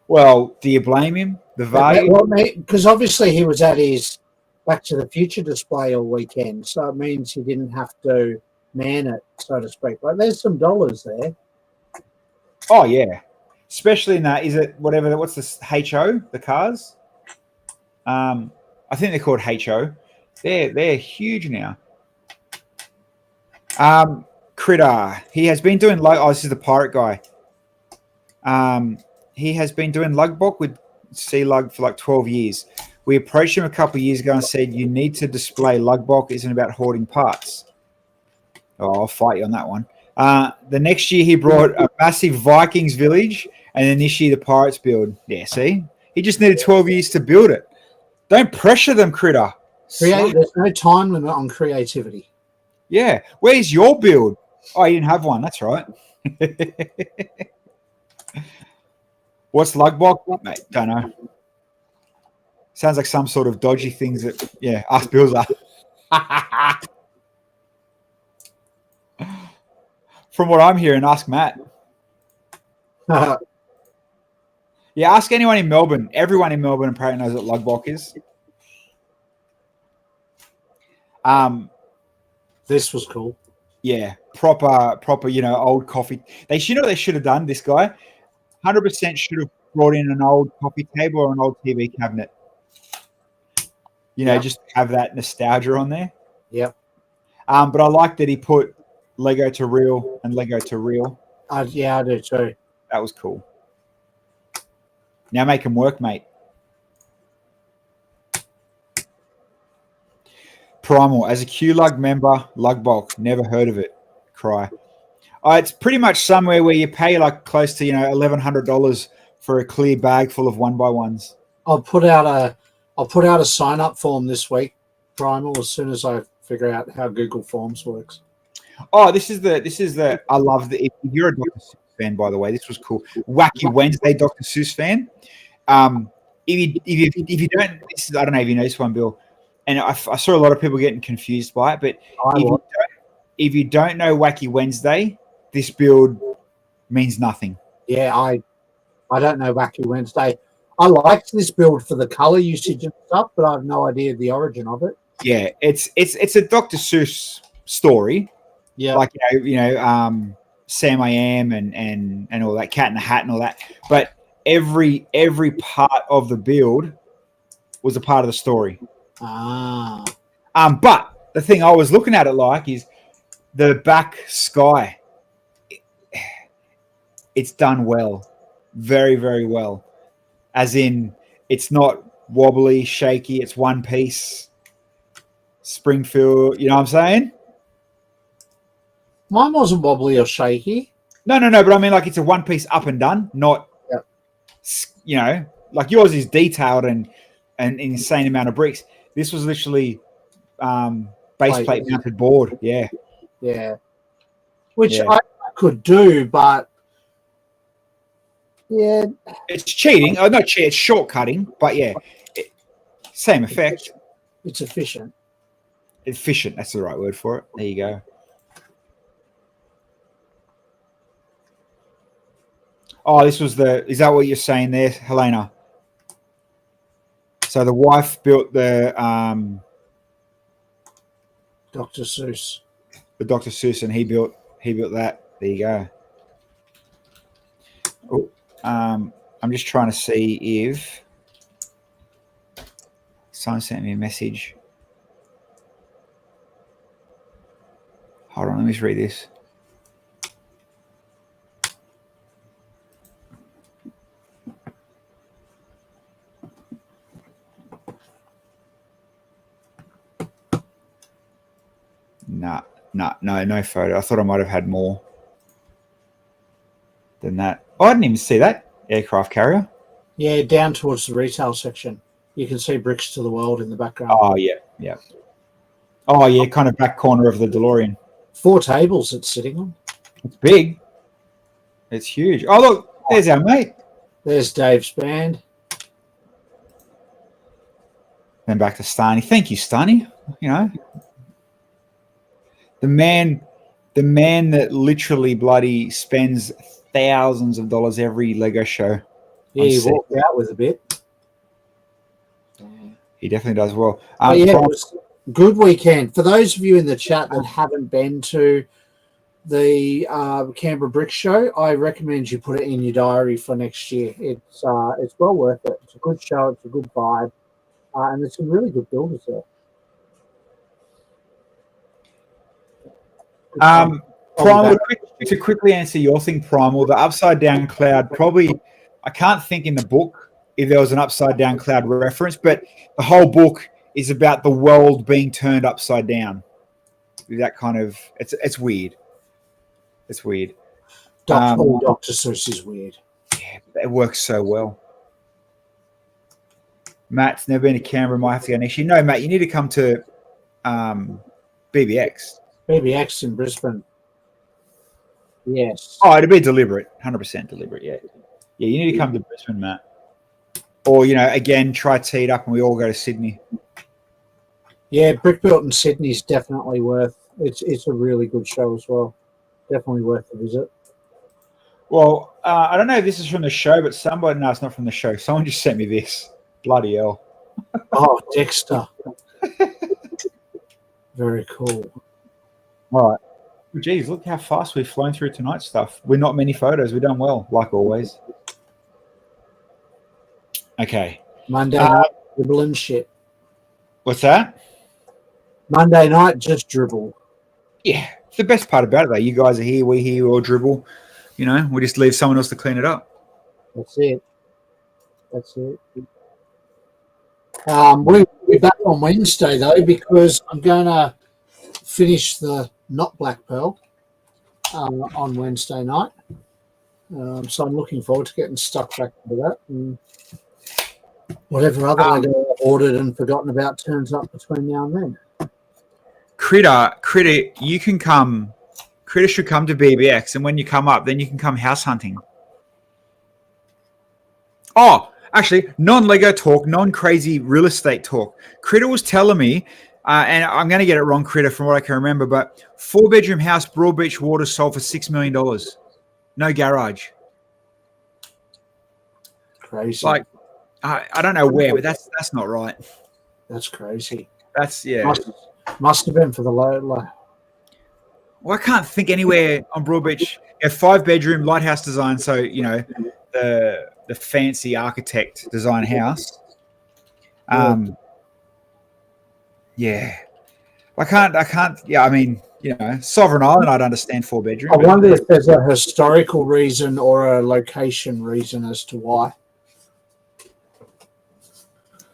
Speaker 1: Well, do you blame him? The value?
Speaker 2: Because obviously he was at his Back to the Future display all weekend, so it means he didn't have to man it, so to speak. But there's some dollars there.
Speaker 1: Oh yeah, especially in that. Is it whatever? What's this HO? The cars? I think they're called HO. They're huge now. Critter. He has been doing this is the pirate guy. He has been doing lugbook with Sea Lug for like 12 years. We approached him a couple of years ago and said, you need to display lugbook isn't about hoarding parts. Oh, I'll fight you on that one. The next year he brought a massive Vikings village, and then this year the Pirates build. Yeah, see? He just needed 12 years to build it. Don't pressure them, Critter.
Speaker 2: There's no time limit on creativity.
Speaker 1: Yeah. Where's your build? Oh, you didn't have one. That's right. What's lugbook? Mate, don't know. Sounds like some sort of dodgy things that, yeah, us Bills are. From what I'm hearing, ask Matt. Yeah, ask anyone in Melbourne. Everyone in Melbourne apparently knows what Lugbok is.
Speaker 2: This was cool.
Speaker 1: Yeah, proper, old coffee. They should know what they should have done. This guy, 100% should have brought in an old coffee table or an old TV cabinet. Just have that nostalgia on there.
Speaker 2: Yep.
Speaker 1: But I like that he put Lego to real and Lego to real.
Speaker 2: Yeah, I do too.
Speaker 1: That was cool. Now make them work, mate. Primal, as a Q-Lug member, Lug Bulk, never heard of it. Cry. It's pretty much somewhere where you pay like close to $1,100 for a clear bag full of 1x1s.
Speaker 2: I'll put out a sign up form this week, Primal, as soon as I figure out how Google Forms works.
Speaker 1: Oh, this is the I love the. If you're a Dr. Seuss fan, by the way, this was cool. Wacky Wednesday Dr. Seuss fan. If you don't, I don't know if you know this one, Bill. And I saw a lot of people getting confused by it, but if you don't know Wacky Wednesday, this build means nothing.
Speaker 2: Yeah, I don't know Wacky Wednesday. I liked this build for the color usage and stuff, but I have no idea the origin of it.
Speaker 1: Yeah, it's a Dr. Seuss story.
Speaker 2: Yeah,
Speaker 1: like Sam I Am and all that, Cat in the Hat and all that. But every part of the build was a part of the story. But the thing I was looking at it like is the back sky. It's done well, very, very well. As in, it's not wobbly, shaky. It's one piece. Springfield, you know what I'm saying?
Speaker 2: Mine wasn't wobbly or shaky.
Speaker 1: No. But I mean, like, it's a one piece up and done, not, like yours is detailed and an insane amount of bricks. This was literally base plate mounted board. Yeah. Which
Speaker 2: I could do, but yeah,
Speaker 1: it's cheating. Oh, not cheating. It's shortcutting, but yeah, same effect.
Speaker 2: It's efficient.
Speaker 1: Efficient. That's the right word for it. There you go. Oh, this was is that what you're saying there, Helena? So the wife built the
Speaker 2: Dr. Seuss.
Speaker 1: The Dr. Seuss, and he built that. There you go. Oh, I'm just trying to see if someone sent me a message. Hold on, let me just read this. No photo. I thought I might have had more than that. Oh, I didn't even see that aircraft carrier.
Speaker 2: Yeah, down towards the retail section. You can see Bricks to the World in the background.
Speaker 1: Oh, yeah. Oh, yeah, kind of back corner of the DeLorean.
Speaker 2: 4 tables it's sitting on.
Speaker 1: It's big. It's huge. Oh, look, there's our mate.
Speaker 2: There's Dave's band.
Speaker 1: Then back to Starny. Thank you, Starny. The man that literally bloody spends thousands of dollars every Lego show.
Speaker 2: Yeah, he walked out with a bit.
Speaker 1: He definitely does well.
Speaker 2: It was a good weekend. For those of you in the chat that haven't been to the Canberra Brick Show, I recommend you put it in your diary for next year. It's well worth it. It's a good show. It's a good vibe. And there's some really good builders there.
Speaker 1: Primal, to quickly answer your thing, Primal, the upside down cloud, probably, I can't think in the book if there was an upside down cloud reference, but the whole book is about the world being turned upside down. That kind of, it's weird. It's weird.
Speaker 2: Dr. Seuss is weird.
Speaker 1: Yeah, it works so well. Matt's never been to Canberra, might have to go next year. No, Matt, you need to come to BBX.
Speaker 2: BBX in Brisbane. Yes.
Speaker 1: Oh, it'd be deliberate. 100% deliberate, yeah. Yeah, you need to come to Brisbane, Matt. or again, try tee it up and we all go to Sydney.
Speaker 2: Yeah, Brickbuilt in Sydney is definitely worth. It's a really good show as well. Definitely worth a visit.
Speaker 1: Well, I don't know if this is from the show, but somebody, no, it's not from the show. Someone just sent me this. Bloody hell.
Speaker 2: Oh, Dexter. Very cool.
Speaker 1: All right. Well, geez, look how fast we've flown through tonight's stuff. We're not many photos. We've done well, like always. Okay.
Speaker 2: Monday night, dribble and shit.
Speaker 1: What's that?
Speaker 2: Monday night, just dribble.
Speaker 1: Yeah. It's the best part about it, though. You guys are here, we here, we all dribble. We just leave someone else to clean it up.
Speaker 2: That's it. We'll be back on Wednesday, though, because I'm going to finish the Not Black Pearl on Wednesday night. So I'm looking forward to getting stuck back into that. And whatever other I've ordered and forgotten about turns up between now and then.
Speaker 1: Critter, you can come. Critter should come to BBX, and when you come up, then you can come house hunting. Oh, actually, non-Lego talk, non-crazy real estate talk. Critter was telling me, and I'm going to get it wrong, Critter, from what I can remember, but 4-bedroom house, Broadbeach Water, sold for $6 million. No garage.
Speaker 2: Crazy.
Speaker 1: Like, I don't know where, but that's not right.
Speaker 2: That's crazy.
Speaker 1: That's, yeah.
Speaker 2: Must have been for the low.
Speaker 1: Well, I can't think anywhere on Broadbeach. 5-bedroom lighthouse design, so the fancy architect design house. Yeah. I can't. Yeah, I mean, Sovereign Island, I'd understand 4-bedroom.
Speaker 2: I wonder if there's a historical reason or a location reason as to why.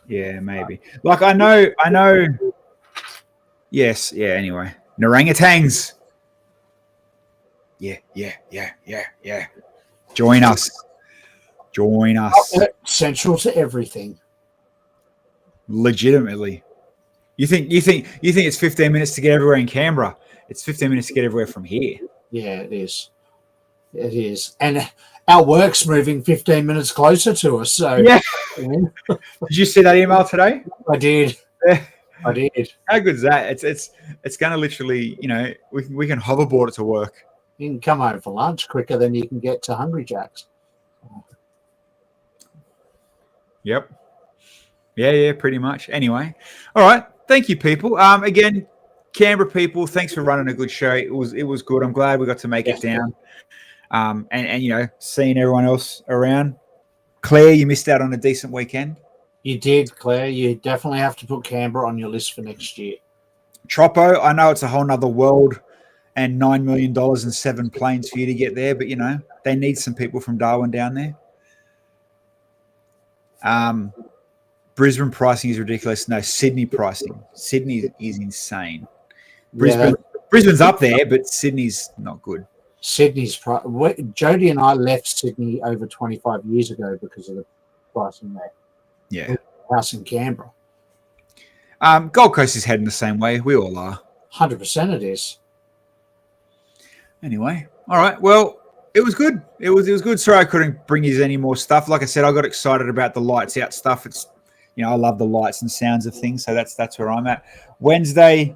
Speaker 1: Yeah, maybe. Like I know. Yes. Yeah. Anyway, orangutans. Yeah. Join us.
Speaker 2: Central to everything.
Speaker 1: Legitimately. You think it's 15 minutes to get everywhere in Canberra? It's 15 minutes to get everywhere from here.
Speaker 2: Yeah, it is. It is. And our work's moving 15 minutes closer to us. So
Speaker 1: yeah. Did you see that email today?
Speaker 2: I did. I did.
Speaker 1: How good is that? It's going to literally, we can hoverboard it to work.
Speaker 2: You can come home for lunch quicker than you can get to Hungry Jack's.
Speaker 1: Yep. Yeah, pretty much. Anyway, all right. Thank you, people. Again, Canberra people, thanks for running a good show. It was good. I'm glad we got to make it down. And seeing everyone else around. Claire, you missed out on a decent weekend.
Speaker 2: You did, Claire. You definitely have to put Canberra on your list for next year.
Speaker 1: Troppo, I know it's a whole nother world and $9 million and 7 planes for you to get there, but they need some people from Darwin down there. Brisbane pricing is ridiculous. No, Sydney pricing. Sydney is insane. Brisbane's up there, but Sydney's not good.
Speaker 2: Jody and I left Sydney over 25 years ago because of the pricing there.
Speaker 1: Yeah.
Speaker 2: House in Canberra.
Speaker 1: Gold Coast is heading the same way. We all are.
Speaker 2: 100% it is.
Speaker 1: Anyway, all right. Well, it was good. It was good. Sorry I couldn't bring you any more stuff. Like I said, I got excited about the lights out stuff. It's I love the lights and sounds of things, so that's where I'm at. Wednesday,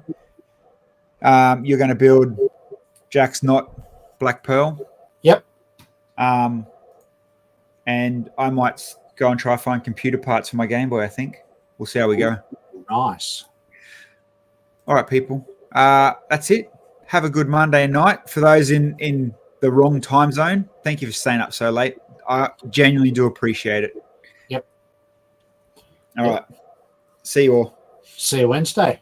Speaker 1: you're going to build Jack's Not Black Pearl.
Speaker 2: Yep.
Speaker 1: And I might go and try to find computer parts for my Game Boy, I think. We'll see how we go.
Speaker 2: Nice.
Speaker 1: All right, people. That's it. Have a good Monday night. For those in the wrong time zone, thank you for staying up so late. I genuinely do appreciate it.
Speaker 2: Yep.
Speaker 1: All right. See you all.
Speaker 2: See you Wednesday.